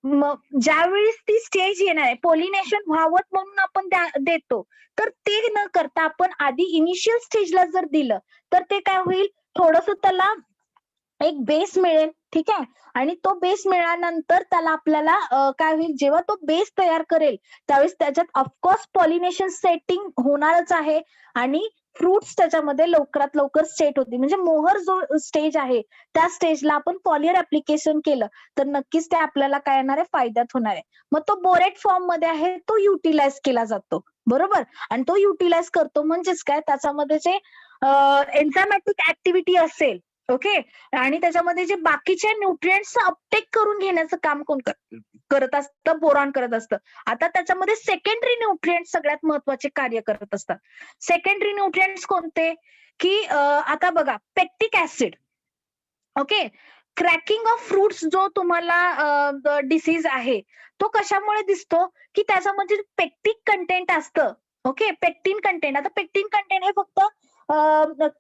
मग ज्यावेळेस ती स्टेज येणार आहे, पॉलिनेशन व्हावं म्हणून आपण देतो, तर ते न करता आपण आधी इनिशियल स्टेजला जर दिलं तर ते काय होईल, थोडस त्याला एक बेस मिळेल. ठीक आहे, आणि तो बेस मिळाल्यानंतर त्याला आपल्याला काय होईल, जेव्हा तो बेस तयार करेल त्यावेळेस त्याच्यात ऑफकोर्स पॉलिनेशन सेटिंग होणारच आहे आणि फ्रुट्स त्याच्यामध्ये लवकरात लवकर सेट होते. म्हणजे मोहर जो स्टेज आहे त्या स्टेजला आपण पॉलियर ऍप्लिकेशन केलं तर नक्कीच ते आपल्याला काय येणार आहे, फायद्यात होणार आहे. मग तो बोरेट फॉर्म मध्ये आहे, तो युटिलाइज केला जातो. बरोबर, आणि तो युटिलाइज करतो म्हणजेच काय, त्याच्यामध्ये जे एन्झायमॅटिक ऍक्टिव्हिटी असेल, ओके, आणि त्याच्यामध्ये जे बाकीचे न्यूट्रिएंट्स अपटेक करून घेण्याचं काम कोण करत असतं, बोरॉन करत असतं. आता त्याच्यामध्ये सेकंडरी न्यूट्रिएंट्स सगळ्यात महत्वाचे कार्य करत असतात. सेकंडरी न्यूट्रिएंट्स कोणते, की आता बघा, pectic acid. Okay, cracking of fruits जो तुम्हाला डिसीज आहे तो कशामुळे दिसतो, की त्याच्यामध्ये पेक्टिक कंटेंट असतं. Okay, pectin content. आता पेक्टिन कंटेंट हे फक्त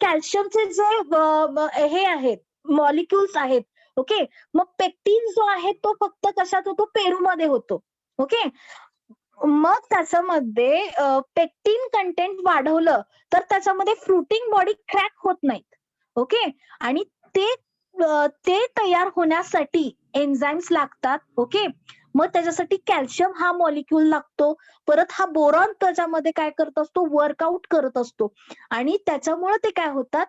कॅल्शियमचे जे हे आहेत, मॉलिक्युल्स आहेत. ओके, मग पेक्टिन जो आहे तो फक्त कशात होतो, पेरूमध्ये होतो. ओके, मग त्याच्यामध्ये पेक्टिन कंटेंट वाढवलं तर त्याच्यामध्ये फ्रुटिंग बॉडी क्रॅक होत नाहीत. ओके, आणि ते तयार होण्यासाठी एन्झाईम्स लागतात. ओके, मग त्याच्यासाठी कॅल्शियम हा मॉलिक्यूल लागतो. परत हा बोरॉन त्याच्यामध्ये काय करत असतो, वर्कआउट करत असतो आणि त्याच्यामुळे ते काय होतात,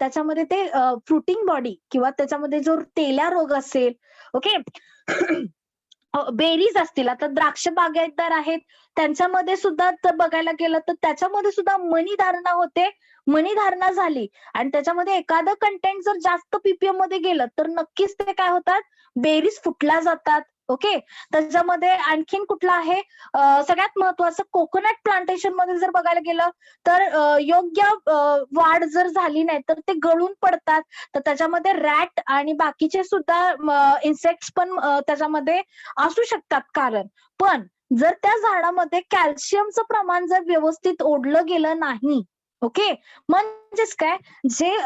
त्याच्यामध्ये ते फ्रुटिंग बॉडी किंवा त्याच्यामध्ये जो तेल्या रोग असेल, ओके, बेरीज असतील, आता द्राक्ष बागायतदार आहेत त्यांच्यामध्ये सुद्धा जर बघायला गेलं तर त्याच्यामध्ये सुद्धा मणी धारणा होते. मणी धारणा झाली आणि त्याच्यामध्ये एखादं कंटेंट जर जास्त पीपीएम मध्ये गेलं तर नक्कीच ते काय होतात, बेरीज फुटल्या जातात. ओके, त्याच्यामध्ये आणखीन कुठलं आहे, सगळ्यात महत्वाचं कोकोनट प्लांटेशन मध्ये जर बघायला गेलं तर योग्य वाढ जर झाली नाही तर ते गळून पडतात. तर त्याच्यामध्ये रॅट आणि बाकीचे सुद्धा इन्सेक्ट्स पण त्याच्यामध्ये असू शकतात कारण. पण जर त्या झाडामध्ये कॅल्शियमचं प्रमाण जर व्यवस्थित ओढलं गेलं नाही, ओके, म्हणजेच काय, जे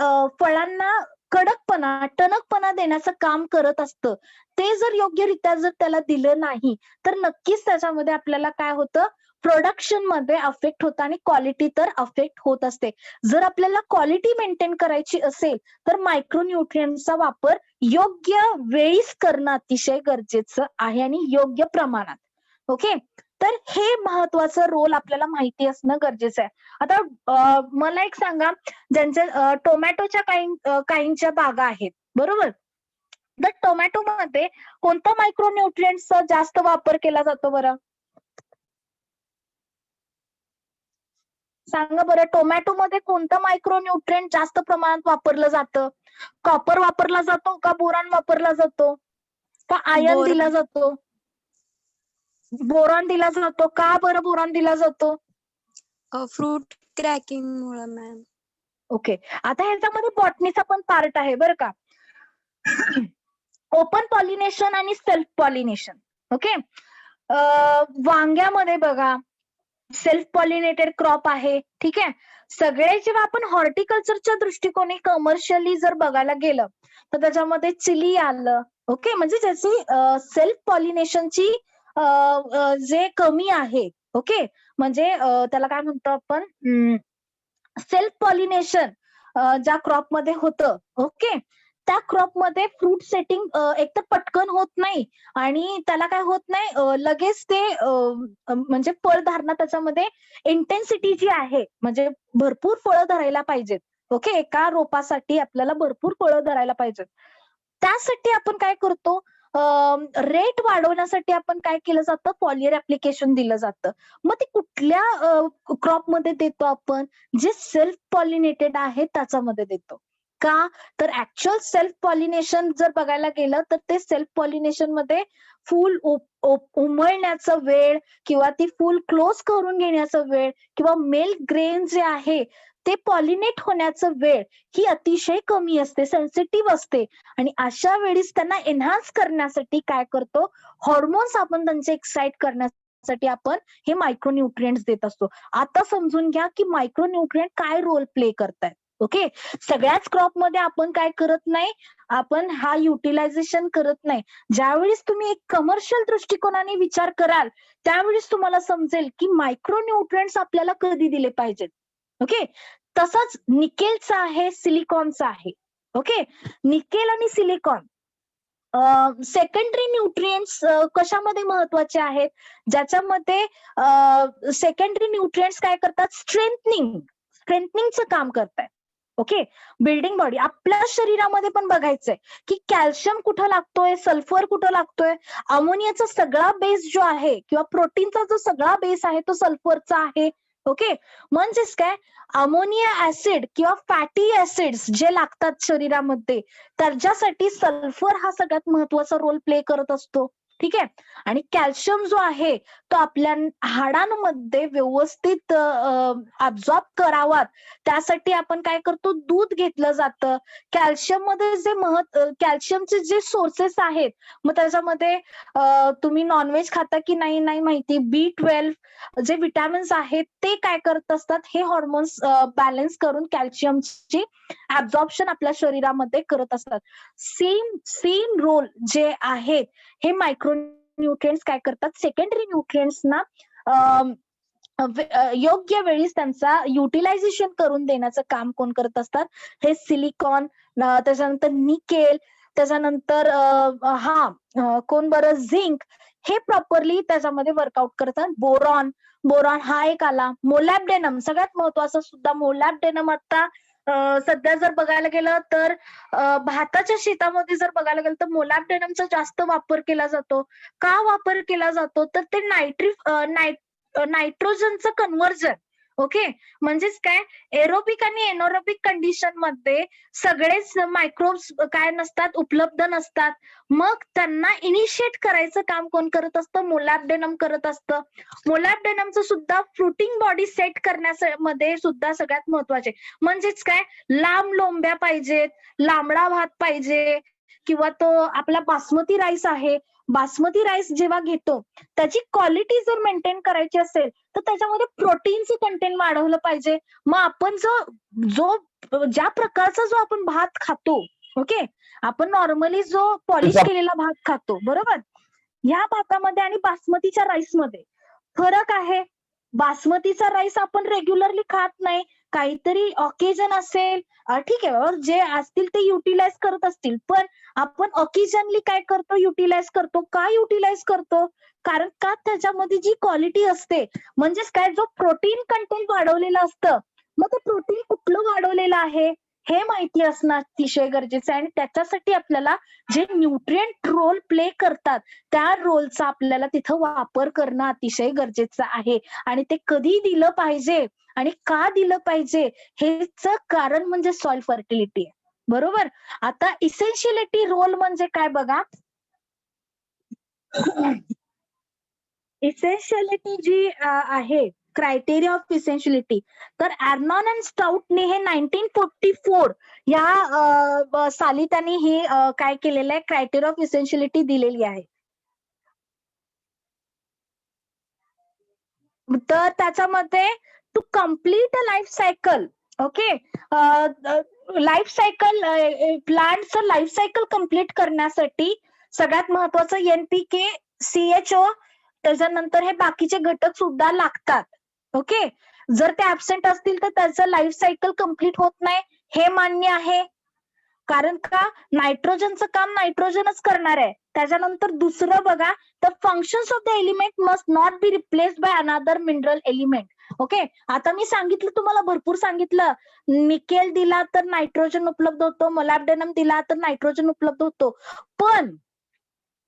फळांना कडकपणा, टणकपणा देण्याचं काम करत असतं ते जर योग्यरित्या जर त्याला दिलं नाही तर नक्कीच त्याच्यामध्ये आपल्याला काय होतं, प्रोडक्शन मध्ये अफेक्ट होतं आणि क्वालिटी तर अफेक्ट होत असते. जर आपल्याला क्वालिटी मेंटेन करायची असेल तर मायक्रोन्यूट्रिएंट्सचा वापर योग्य वेळीच करणं अतिशय गरजेचं आहे आणि योग्य प्रमाणात. ओके, तर हे महत्वाचं रोल आपल्याला माहिती असणं गरजेचं आहे. आता मला एक सांगा, ज्यांच्या टोमॅटोच्या काहींच्या बागा आहेत, बरोबर, तर टोमॅटो मध्ये कोणता मायक्रोन्यूट्रिएंट्सचा जास्त वापर केला जातो बरं? सांगा बरं, टोमॅटो मध्ये कोणतं मायक्रोन्यूट्रिएंट जास्त प्रमाणात वापरलं जातं? कॉपर वापरला जातो का बोरॉन वापरला जातो का आयर्न बोरॉन. दिला जातो? बोरॉन दिला जातो. का बरं बोरॉन दिला जातो? फ्रूट क्रॅकिंग मुळे मॅम. ओके, आता ह्याच्यामध्ये बॉटनीचा पण पार्ट आहे बरं का. ओपन पॉलिनेशन आणि सेल्फ पॉलिनेशन. ओके, वांग्यामध्ये बघा सेल्फ पॉलिनेटेड क्रॉप आहे, ठीक आहे. सगळे जेव्हा आपण हॉर्टिकल्चरच्या दृष्टिकोने कमर्शियली जर बघायला गेलं तर त्याच्यामध्ये चिली आलं. ओके, म्हणजे ज्याची सेल्फ पॉलिनेशनची जे कमी आहे. ओके, म्हणजे त्याला काय म्हणतो आपण, सेल्फ पॉलिनेशन ज्या क्रॉप मध्ये होतं. ओके, त्या क्रॉप मध्ये फ्रूट सेटिंग एकतर पटकन होत नाही आणि त्याला काय होत नाही, लगेच ते म्हणजे फळधारणा त्याच्यामध्ये इंटेन्सिटी जी आहे, म्हणजे भरपूर फळं धरायला पाहिजेत. ओके, एका रोपासाठी आपल्याला भरपूर फळं धरायला पाहिजेत. त्यासाठी आपण काय करतो, रेट वाढवण्यासाठी आपण काय केलं जातं, फॉलियर ऍप्लिकेशन दिलं जातं. मग ते कुठल्या क्रॉप मध्ये देतो आपण, जे सेल्फ पॉलिनेटेड आहे त्याच्यामध्ये देतो. का तर ऍक्च्युअल सेल्फ पॉलिनेशन जर बघायला गेलं तर ते सेल्फ पॉलिनेशन मध्ये फूल उमळण्याचा वेळ किंवा ती फूल क्लोज करून घेण्याचा वेळ किंवा मेल ग्रेन जे आहे ते पॉलिनेट होण्याचा वेळ ही अतिशय कमी असते, सेन्सिटिव्ह असते. आणि अशा वेळीच त्यांना एन्हान्स करण्यासाठी काय करतो, हॉर्मोन्स आपण त्यांचे एक्साइट करण्यासाठी आपण हे मायक्रोन्यूट्रिएंट्स देत असतो. आता समजून घ्या की मायक्रोन्यूट्रिएंट काय रोल प्ले करतायत. ओके, सगळ्याच क्रॉप मध्ये आपण काय करत नाही, आपण हा युटिलायझेशन करत नाही. ज्यावेळेस तुम्ही एक कमर्शियल दृष्टिकोनाने विचार कराल त्यावेळेस तुम्हाला समजेल की मायक्रोन्यूट्रिएंट्स आपल्याला कधी दिले पाहिजेत. ओके, तसंच निकेलचा आहे, सिलिकॉनचा आहे. ओके, निकेल आणि सिलिकॉन सेकंडरी न्यूट्रिएंट्स कशामध्ये महत्वाचे आहेत, ज्याच्यामध्ये सेकंडरी न्यूट्रिएंट्स काय करतात, स्ट्रेंथनिंगचं काम करतायत. Okay, building body. आपल्या शरीरामध्ये पण बघायचंय की कॅल्शियम कुठं लागतोय, सल्फर कुठं लागतोय. अमोनियाचा सगळा बेस जो आहे किंवा प्रोटीनचा जो सगळा बेस आहे तो सल्फरचा आहे. ओके, म्हणजेच काय, अमोनिया ऍसिड किंवा फॅटी ऍसिड्स जे लागतात शरीरामध्ये त्याच्यासाठी सल्फर हा सगळ्यात महत्वाचा रोल प्ले करत असतो. ठीक आहे, आणि कॅल्शियम जो आहे तो आपल्या हाडांमध्ये व्यवस्थित अब्झॉर्ब करावात त्यासाठी आपण काय करतो, दूध घेतलं जातं. कॅल्शियम मध्ये जे कॅल्शियमचे जे सोर्सेस आहेत, मग त्याच्यामध्ये तुम्ही नॉनव्हेज खाता की नाही नाही माहिती, B12 जे विटॅमिन्स आहेत ते काय करत असतात, हे हॉर्मोन्स बॅलन्स करून कॅल्शियमची ऍब्झॉर्प्शन आपल्या शरीरामध्ये करत असतात. सेम रोल जे आहेत हे मायक्रोन्यूट्रिएंट्स काय करतात, सेकंडरी न्यूट्रिएंट्सना योग्य वेळी त्यांचा युटिलायझेशन करून देण्याचं काम कोण करत असतात, हे सिलिकॉन, त्याच्यानंतर निकेल, त्याच्यानंतर कोण बरं, झिंक, हे प्रॉपरली त्याच्यामध्ये वर्कआउट करतात. बोरॉन हा एक आला. मोलॅब्डेनम सगळ्यात महत्वाचा सुद्धा, मोलॅब्डेनम आता सध्या जर बघायला गेलं तर भाताच्या शेतामध्ये जर बघायला गेलं तर मोलॅब्डेनमचा जास्त वापर केला जातो. का वापर केला जातो तर ते नायट्रोजनचं कन्व्हर्जन. ओके, म्हणजेच काय, एरोबिक आणि एनोरोबिक कंडिशन मध्ये सगळेच मायक्रोब्स काय नसतात, उपलब्ध नसतात. मग त्यांना इनिशिएट करायचं काम कोण करत असतं, मोलॅब्डेनम करत असतं. मोलॅब्डेनमचं सुद्धा फ्रुटिंग बॉडी सेट करण्यामध्ये सुद्धा सगळ्यात महत्वाचे. म्हणजेच काय, लांब लोंब्या पाहिजेत, लांबडा भात पाहिजे, किंवा तो आपला बासमती राईस आहे, बासमती राईस जेव्हा घेतो त्याची क्वालिटी जर मेंटेन करायची असेल तर त्याच्यामध्ये प्रोटीनचं कंटेंट वाढवलं पाहिजे. मग आपण ज्या प्रकारचा जो आपण भात खातो, ओके, आपण नॉर्मली जो पॉलिश केलेला भात खातो, बरोबर, ह्या भातामध्ये आणि बासमतीच्या राईस मध्ये फरक आहे. बासमतीचा राईस आपण रेग्युलरली खात नाही, काहीतरी ऑकेजन असेल, ठीक आहे, जे असतील ते युटिलाइज करत असतील, पण आपण ऑकेजनली काय करतो, युटिलाइज करतो. का युटिलाइज करतो, कारण का त्याच्यामध्ये जी क्वालिटी असते, म्हणजेच काय, जो प्रोटीन कंटेंट वाढवलेलं असतं, मग ते प्रोटीन कुठलं वाढवलेलं आहे हे माहिती असणं अतिशय गरजेचं आहे. आणि त्याच्यासाठी आपल्याला जे न्यूट्रिएंट रोल प्ले करतात त्या रोलचा आपल्याला तिथं वापर करणं अतिशय गरजेचं आहे. आणि ते कधी दिलं पाहिजे, आणि का दिलं पाहिजे हेच कारण म्हणजे सॉइल फर्टिलिटी आहे. बरोबर. आता इसेन्शियलिटी रोल म्हणजे काय बघा. इसेन्शियलिटी जी आहे, क्रायटेरिया ऑफ इसेन्शियलिटी, तर ॲर्नॉन अँड स्टाउटने हे 1944 या साली त्यांनी हे काय केलेलं आहे, क्रायटेरिया ऑफ इसेन्शियलिटी दिलेली आहे. तर त्याच्यामध्ये to complete a life cycle, okay, life cycle, प्लांटचं लाईफ सायकल कम्प्लीट करण्यासाठी सगळ्यात महत्वाचं NPK, CHO, त्याच्यानंतर हे बाकीचे घटक सुद्धा लागतात. ओके. जर ते ऍबसेंट असतील तर त्याचं लाईफ सायकल कम्प्लीट होत नाही, हे मान्य आहे. कारण का नायट्रोजनचं काम नायट्रोजनच करणार आहे. त्याच्यानंतर दुसरं बघा, the functions of the element must not be replaced by another mineral element. Okay. आता मी सांगितलं तुम्हाला, भरपूर सांगितलं, निकेल दिला तर नायट्रोजन उपलब्ध होतो, मोलॅब्डेनम दिला तर नायट्रोजन उपलब्ध होतो, पण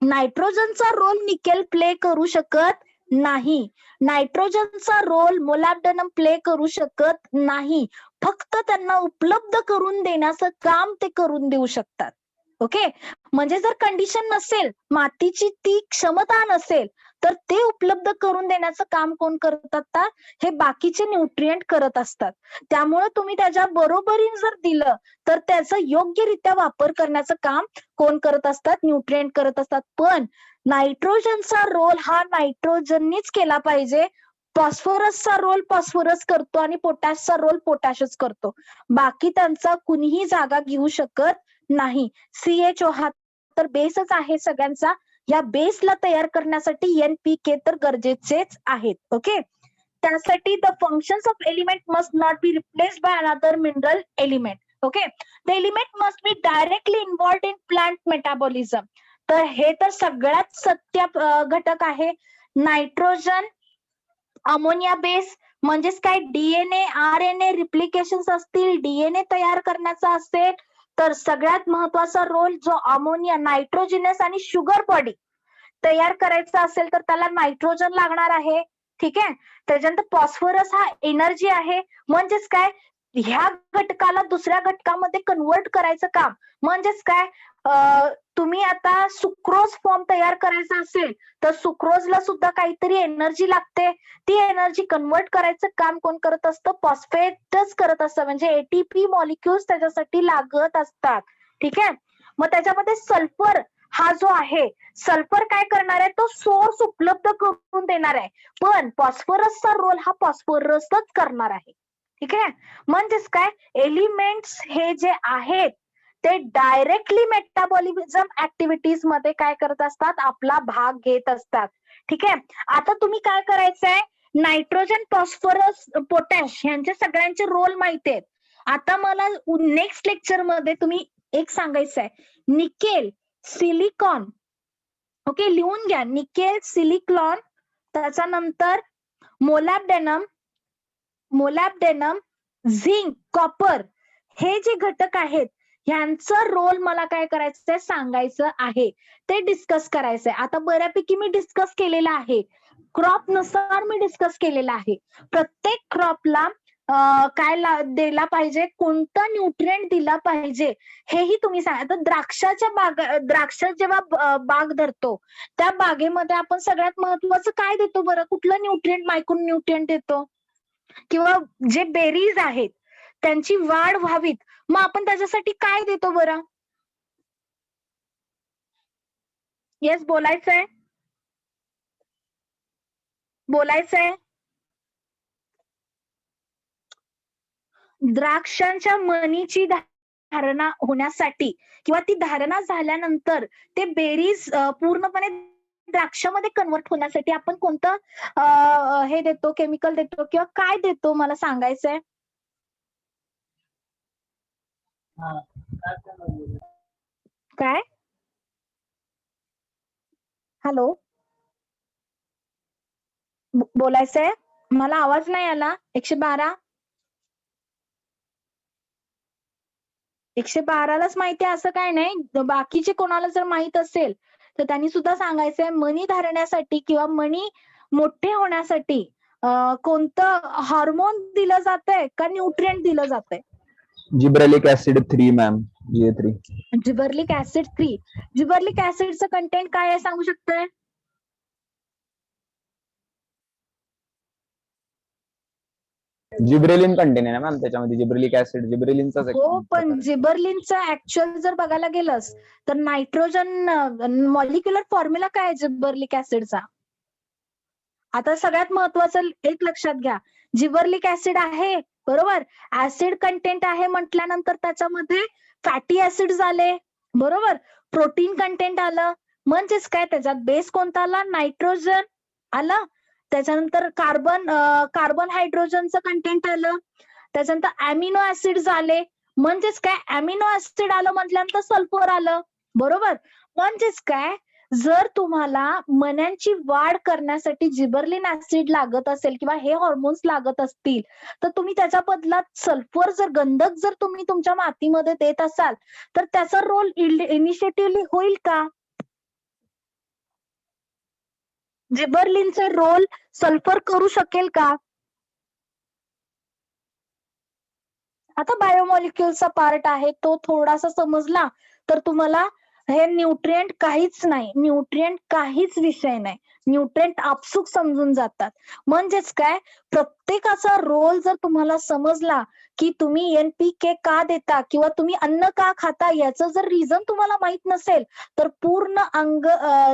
नायट्रोजनचा रोल निकेल प्ले करू शकत नाही, नायट्रोजनचा रोल मोलॅब्डेनम प्ले करू शकत नाही. फक्त त्यांना उपलब्ध करून देण्याचं काम ते करून देऊ शकतात. ओके. म्हणजे जर कंडिशन नसेल, मातीची ती क्षमता नसेल, तर ते उपलब्ध करून देण्याचं काम कोण करत असतात, हे बाकीचे न्यूट्रिएंट करत असतात. त्यामुळे तुम्ही त्याच्या बरोबरीने जर दिलं तर त्याचा योग्यरित्या वापर करण्याचं काम कोण करत असतात, न्यूट्रिएंट करत असतात. पण नायट्रोजनचा रोल हा नायट्रोजननीच केला पाहिजे. फॉस्फरसचा रोल फॉस्फरस करतो आणि पोटॅशचा रोल पोटॅशच करतो. बाकी त्यांचा कुणीही जागा घेऊ शकत नाही. CHO हा तर बेसच आहे सगळ्यांचा. या बेसला तयार करण्यासाठी NPK तर गरजेचेच आहेत. ओके. त्यासाठी the functions of element must not be replaced by another mineral element. Okay. The element must be directly involved in plant metabolism. तर हे तर सगळ्यात सत्य घटक आहे. नायट्रोजन, अमोनिया बेस म्हणजेच काय, DNA, RNA रिप्लिकेशन्स असतील, DNA तयार करण्याचा असेल, तर सगळ्यात महत्वाचा रोल जो अमोनिया, नायट्रोजिनस आणि शुगर बॉडी तयार करायचा असेल तर त्याला नायट्रोजन लागणार आहे. ठीक आहे. त्याच्यानंतर फॉस्फरस हा एनर्जी आहे, म्हणजेच काय, ह्या घटकाला दुसऱ्या घटकामध्ये कन्वर्ट करायचं काम. म्हणजेच काय, तुम्ही आता सुक्रोज फॉर्म तयार करायचा असेल तर सुक्रोजला सुद्धा काहीतरी एनर्जी लागते. ती एनर्जी कन्वर्ट करायचं काम कोण करत असतं, फॉस्फेटच करत असतं. म्हणजे ATP मॉलिक्युल्स त्याच्यासाठी लागत असतात. ठीक आहे. मग त्याच्यामध्ये सल्फर हा जो आहे, सल्फर काय करणार आहे, तो सोर्स उपलब्ध करून देणार आहे, पण फॉस्फरसचा रोल हा फॉस्फरसच करणार आहे. ठीक आहे. म्हणजेच काय, एलिमेंट्स हे जे आहेत ते डायरेक्टली मेटाबॉलिझम ऍक्टिव्हिटीज मध्ये काय करत असतात, आपला भाग घेत असतात. ठीक आहे. आता तुम्ही काय करायचंय, नायट्रोजन, फॉस्फरस, पोटॅश यांचे सगळ्यांचे रोल माहिती आहेत. आता मला नेक्स्ट लेक्चर मध्ये तुम्ही एक सांगायचं आहे, निकेल, सिलिकॉन. ओके, लिहून घ्या, निकेल, सिलिकॉन, त्याच्यानंतर मोलॅब्डेनम, झिंक, कॉपर, हे जे घटक आहेत ह्यांचं रोल मला काय करायचंय, सांगायचं आहे, ते डिस्कस करायचंय. आता बऱ्यापैकी मी डिस्कस केलेलं आहे, क्रॉप नुसार मी डिस्कस केलेलं आहे. प्रत्येक क्रॉपला काय दिला पाहिजे, कोणता न्यूट्रिएंट दिला पाहिजे, हेही तुम्ही सांगा. आता द्राक्ष जेव्हा बाग धरतो त्या बागेमध्ये आपण सगळ्यात महत्वाचं काय देतो बरं, कुठलं न्यूट्रिएंट, मायक्रो न्यूट्रिएंट देतो, किंवा जे बेरीज आहेत त्यांची वाढ व्हावीत, मग आपण त्याच्यासाठी काय देतो बरं. येस, बोलायचंय. द्राक्षांच्या मनीची धारणा होण्यासाठी किंवा ती धारणा झाल्यानंतर ते बेरीज पूर्णपणे द्राक्षामध्ये कन्वर्ट होण्यासाठी आपण कोणतं हे देतो, केमिकल देतो किंवा काय देतो, मला सांगायचंय. काय, हॅलो, बोलायचंय, मला आवाज नाही आला. 112लाच माहिती आहे असं काय नाही, बाकीचे कोणाला जर माहित असेल तर त्यांनी सुद्धा सांगायचंय. मणी धारण्यासाठी किंवा मणी मोठे होण्यासाठी कोणतं हार्मोन दिलं जातंय का न्यूट्रिएंट दिलं जातंय? Gibberellic acid 3 ma'am, GA3. Gibberellic acid 3. Gibberellic ऍसिडचं कंटेंट काय आहे सांगू शकताय? जिब्रेलिन कंटेन आहे ना मॅम त्याच्यामध्ये, जिब्रेलिक ऍसिड जिब्रेलिनचाच एक हो, पण प्रकार आहे. जिबर्लिनचं ऍक्च्युअल जर बघायला गेलंस तर नायट्रोजन मॉलिक्युलर फॉर्म्युला काय आहे जिबर्लिक ऍसिडचा? आता सगळ्यात महत्वाचं एक लक्षात घ्या, जिबर्लिक ऍसिड आहे बरोबर, ऍसिड कंटेंट आहे म्हटल्यानंतर त्याच्यामध्ये फॅटी ऍसिड आले बरोबर, प्रोटीन कंटेंट आलं, म्हणजेच काय त्याच्यात बेस कोणता आला? नायट्रोजन आला, त्याच्यानंतर कार्बन हायड्रोजनचं कंटेंट आलं, त्याच्यानंतर अमिनो ऍसिड आले, म्हणजेच काय अमिनो ऍसिड आलं म्हटल्यानंतर सल्फर आलं बरोबर. म्हणजेच काय, जर तुम्हाला मण्यांची वाढ करण्यासाठी जिबर्लिन ऍसिड लागत असेल किंवा हे हॉर्मोन्स लागत असतील तर तुम्ही त्याच्या बदलात सल्फर जर गंधक जर तुम्ही तुमच्या मातीमध्ये देत असाल तर त्याचा रोल इनिशिएटिव्हली होईल का? जिबर्लिनचा रोल सल्फर करू शकेल का? आता बायोमॉलिक्युलचा पार्ट आहे तो थोडासा समजला तर तुम्हाला हे न्यूट्रिएंट काहीच नाही, न्यूट्रिएंट काहीच विषय नाही, न्यूट्रिएंट आपसूक समजून जातात. म्हणजेच काय, प्रत्येकाचा रोल जर तुम्हाला समजला की तुम्ही NPK का देता किंवा तुम्ही अन्न का खाता याचं जर रिझन तुम्हाला माहित नसेल तर पूर्ण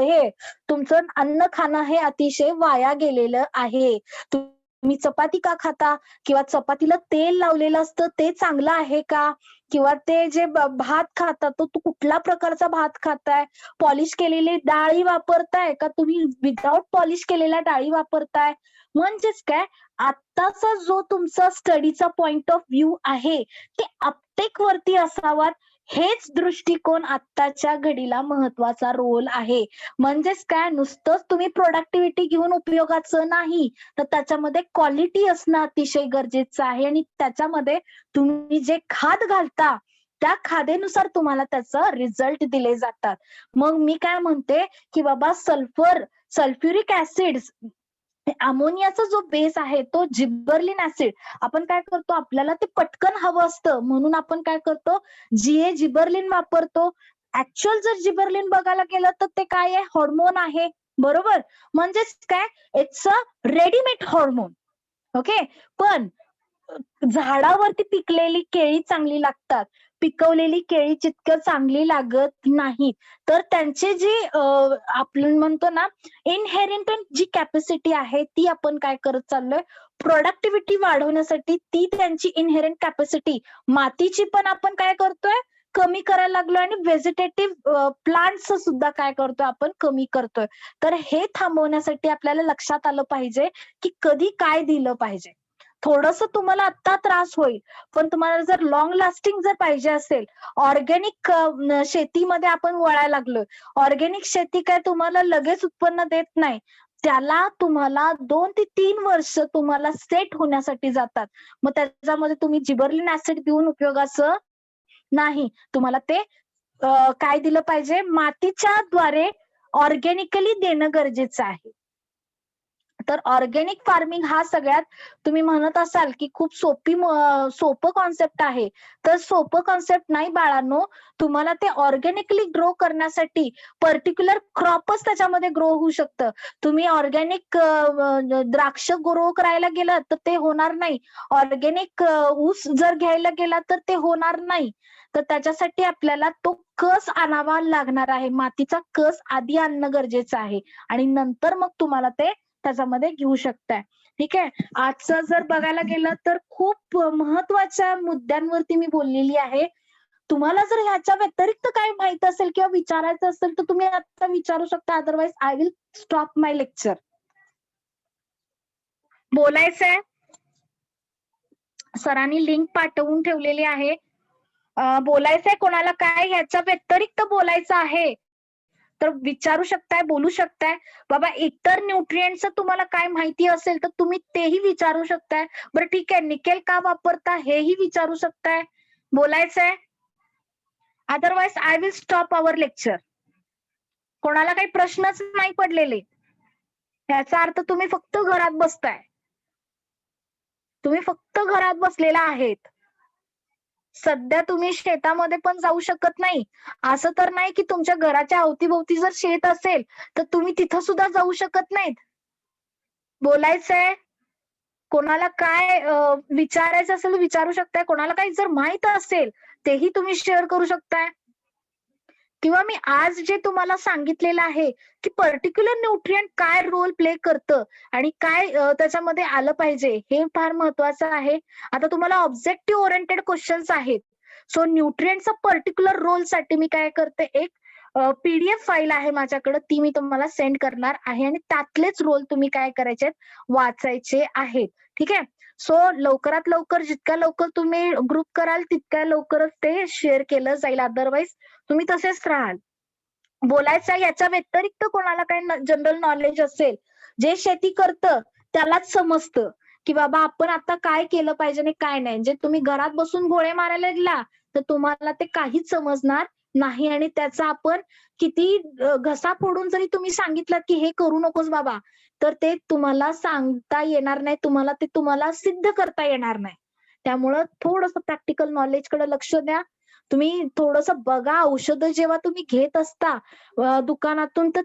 हे तुमचं अन्न खाणं हे अतिशय वाया गेलेलं आहे. तुम्ही चपाती का खाता किंवा चपातीला तेल लावलेलं असतं ते चांगलं आहे का, किंवा ते जे भात खाता तो कुठला प्रकारचा भात खाताय, पॉलिश केलेली डाळी वापरताय का तुम्ही विदाउट पॉलिश केलेल्या डाळी वापरताय? म्हणजेच काय, आत्ताचा जो तुमचा स्टडीचा पॉइंट ऑफ व्ह्यू आहे ते अपटेक वरती असावा, हेच दृष्टिकोन आत्ताच्या घडीला महत्वाचा रोल आहे. म्हणजेच काय, नुसतंच तुम्ही प्रोडक्टिव्हिटी घेऊन उपयोगाचं नाही तर त्याच्यामध्ये क्वालिटी असणं अतिशय गरजेचं आहे आणि त्याच्यामध्ये तुम्ही जे खाद घालता त्या खादेनुसार तुम्हाला त्याचं रिझल्ट दिले जातात. मग मी काय म्हणते की बाबा सल्फ्युरिक ऍसिड, अमोनियाचा जो बेस आहे तो जिबर्लिन ऍसिड, आपण काय करतो आपल्याला ते पटकन हवं असतं म्हणून आपण काय करतो जिबर्लिन वापरतो. ऍक्च्युअल जर जिबर्लिन बघायला गेलं तर ते काय आहे, हॉर्मोन आहे बरोबर. म्हणजेच काय, it's a readymade hormone. Okay, पण झाडावरती पिकलेली केळी चांगली लागतात, पिकवलेली केळी जितकं चांगली लागत नाहीत. तर त्यांचे जे आपण म्हणतो ना इनहेरिटंट जी कॅपॅसिटी आहे ती आपण काय करत चाललोय, प्रोडक्टिव्हिटी वाढवण्यासाठी ती त्यांची इनहेरंट कॅपॅसिटी मातीची पण आपण काय करतोय, कमी करायला लागलोय आणि व्हेजिटेटिव्ह प्लांट्स सुद्धा काय करतोय आपण, कमी करतोय. तर हे थांबवण्यासाठी आपल्याला लक्षात आलं पाहिजे की कधी काय दिलं पाहिजे. थोडस तुम्हाला आता त्रास होईल पण तुम्हाला जर लॉंग लास्टिंग जर पाहिजे असेल, ऑर्गॅनिक शेतीमध्ये आपण वळायला लागलोय. ऑर्गॅनिक शेती काय तुम्हाला लगेच उत्पन्न देत नाही, त्याला तुम्हाला 2 ते 3 वर्ष तुम्हाला सेट होण्यासाठी जातात. मग त्याच्यामध्ये तुम्ही जिबर्लिन ऍसिड देऊन उपयोगाचं नाही. तुम्हाला ते काय दिलं पाहिजे, मातीच्या द्वारे ऑर्गॅनिकली देणं गरजेचं आहे. तर ऑर्गॅनिक फार्मिंग हा सगळ्यात तुम्ही म्हणत असाल की खूप सोपं कॉन्सेप्ट आहे, तर सोपं कॉन्सेप्ट नाही बाळांनो. तुम्हाला ते ऑर्गॅनिकली ग्रो करण्यासाठी पर्टिक्युलर क्रॉपच त्याच्यामध्ये ग्रो होऊ शकतं. तुम्ही ऑर्गॅनिक द्राक्ष ग्रो करायला गेलात तर ते होणार नाही, ऑर्गॅनिक ऊस जर घ्यायला गेला तर ते होणार नाही. तर त्याच्यासाठी आपल्याला तो कस आणावा लागणार आहे, मातीचा कस आधी आणणं गरजेचं आहे आणि नंतर मग तुम्हाला ते त्याच्यामध्ये घेऊ शकताय. ठीक आहे, आजचं जर बघायला गेलं तर खूप महत्वाच्या मुद्द्यांवरती मी बोललेली आहे. तुम्हाला जर ह्याच्या व्यतिरिक्त काय माहित असेल किंवा विचारायचं असेल तर तुम्ही आता विचारू शकता, otherwise I will stop my lecture. बोलायचंय, सरांनी लिंक पाठवून ठेवलेली आहे. बोलायचंय कोणाला काय ह्याच्या व्यतिरिक्त बोलायचं आहे तर विचारू शकताय, बोलू शकताय. बाबा इतर न्यूट्रिएंटचं तुम्हाला काय माहिती असेल तर तुम्ही तेही विचारू शकताय. बरं ठीक आहे, निकेल का वापरता हेही विचारू शकताय, बोलायचंय. Otherwise I will stop our lecture. कोणाला काही प्रश्नच नाही पडलेले याचा अर्थ तुम्ही फक्त घरात बसताय. तुम्ही फक्त घरात बसलेला आहेत. सध्या तुम्ही शेतामध्ये पण जाऊ शकत नाही. असं तर नाही की तुमच्या घराच्या अवतीभोवती जर शेत असेल तर तुम्ही तिथं सुद्धा जाऊ शकत नाहीत. बोलायचंय, कोणाला काय विचारायचं असेल विचारू शकताय. कोणाला काही जर माहित असेल तेही तुम्ही शेअर करू शकताय. किंवा मी आज जे तुम्हाला सांगितलेलं आहे की पर्टिक्युलर न्यूट्रिएंट काय रोल प्ले करतं आणि काय त्याच्यामध्ये आलं पाहिजे, हे फार महत्वाचं आहे. आता तुम्हाला ऑब्जेक्टिव्ह ओरिएंटेड क्वेश्चन्स आहेत. सो न्यूट्रिएंटचा पर्टिक्युलर रोल साठी मी काय करते, एक PDF फाईल आहे माझ्याकडे, ती मी तुम्हाला सेंड करणार आहे आणि त्यातलेच रोल तुम्ही काय करायचे, वाचायचे आहेत. ठीक आहे. सो लवकरात लवकर, जितक्या लवकर तुम्ही ग्रुप कराल तितक्या लवकरच ते शेअर केलं जाईल. अदरवाईज तुम्ही तसेच राहाल. बोलायचं याच्या व्यतिरिक्त कोणाला काही जनरल नॉलेज असेल, जे शेती करतं त्यालाच समजतं की बाबा आपण आता काय केलं पाहिजे आणि काय नाही. जे तुम्ही घरात बसून गोळे मारायला गेला तर तुम्हाला ते काहीच समजणार नाही आणि त्याचा आपण किती घसा फोडून जरी तुम्ही सांगितलं की हे करू नकोस बाबा, तर ते तुम्हाला सांगता येणार नाही, तुम्हाला सिद्ध करता येणार नाही. त्यामुळं थोडंसं प्रॅक्टिकल नॉलेज कडे लक्ष द्या. तुम्ही थोडंसं बघा. औषधं जेव्हा तुम्ही घेत असता दुकानातून तर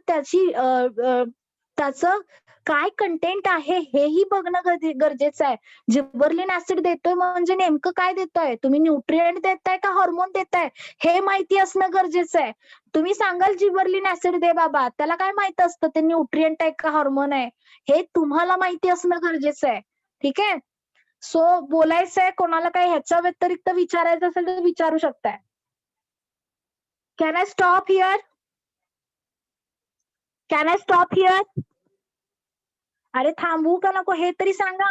त्याचं काय कंटेंट आहे हेही बघणं गरजेचं आहे. जिबरलिन ऍसिड देतोय म्हणजे नेमकं काय देतोय, तुम्ही न्यूट्रिएंट देताय का हार्मोन देताय हे माहिती असणं गरजेचं आहे. तुम्ही सांगाल जिबरलिन ऍसिड दे बाबा, त्याला काय माहित असतं ते न्यूट्रिएंट आहे का हार्मोन आहे, हे तुम्हाला माहिती असणं गरजेचं आहे. ठीक आहे. सो बोलायचंय, कोणाला काही ह्याच्या व्यतिरिक्त विचारायचं असेल तर विचारू शकताय. Can I stop here? Can I stop here? अरे थांबू का नको हे तरी सांगा.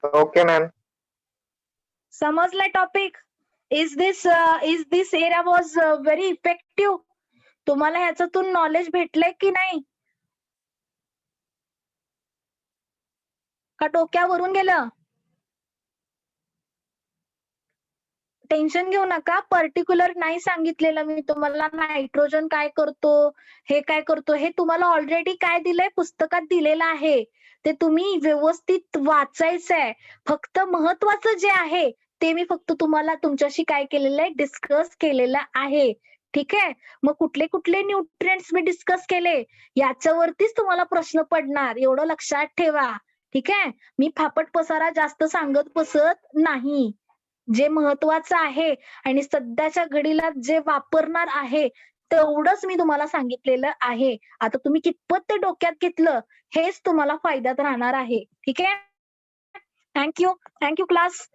Okay ma'am. समजलाय topic? Is this area was very effective? तुम्हाला ह्याच्यातून नॉलेज भेटलंय की नाही, का डोक्यावरून गेलं? टेन्शन घेऊ नका. पर्टिक्युलर नाही सांगितलेलं मी तुम्हाला, नायट्रोजन काय करतो, हे काय करतो, हे तुम्हाला ऑलरेडी काय दिलंय, पुस्तकात दिलेलं आहे. ते तुम्ही व्यवस्थित वाचायचंय. फक्त महत्वाचं जे आहे ते मी फक्त तुम्हाला तुमच्याशी काय केलेलं आहे, डिस्कस केलेलं आहे. ठीक आहे. मग कुठले कुठले न्यूट्रिएंट्स मी डिस्कस केले याच्यावरतीच तुम्हाला प्रश्न पडणार, एवढं लक्षात ठेवा. ठीक आहे. मी फापट पसारा जास्त सांगत बसत नाही. जे महत्वाचं आहे आणि सध्याच्या घडीला जे वापरणार आहे तेवढंच मी तुम्हाला सांगितलेलं आहे. आता तुम्ही कितपत ते डोक्यात घेतलं हेच तुम्हाला फायद्यात राहणार आहे. ठीक आहे. Thank you class.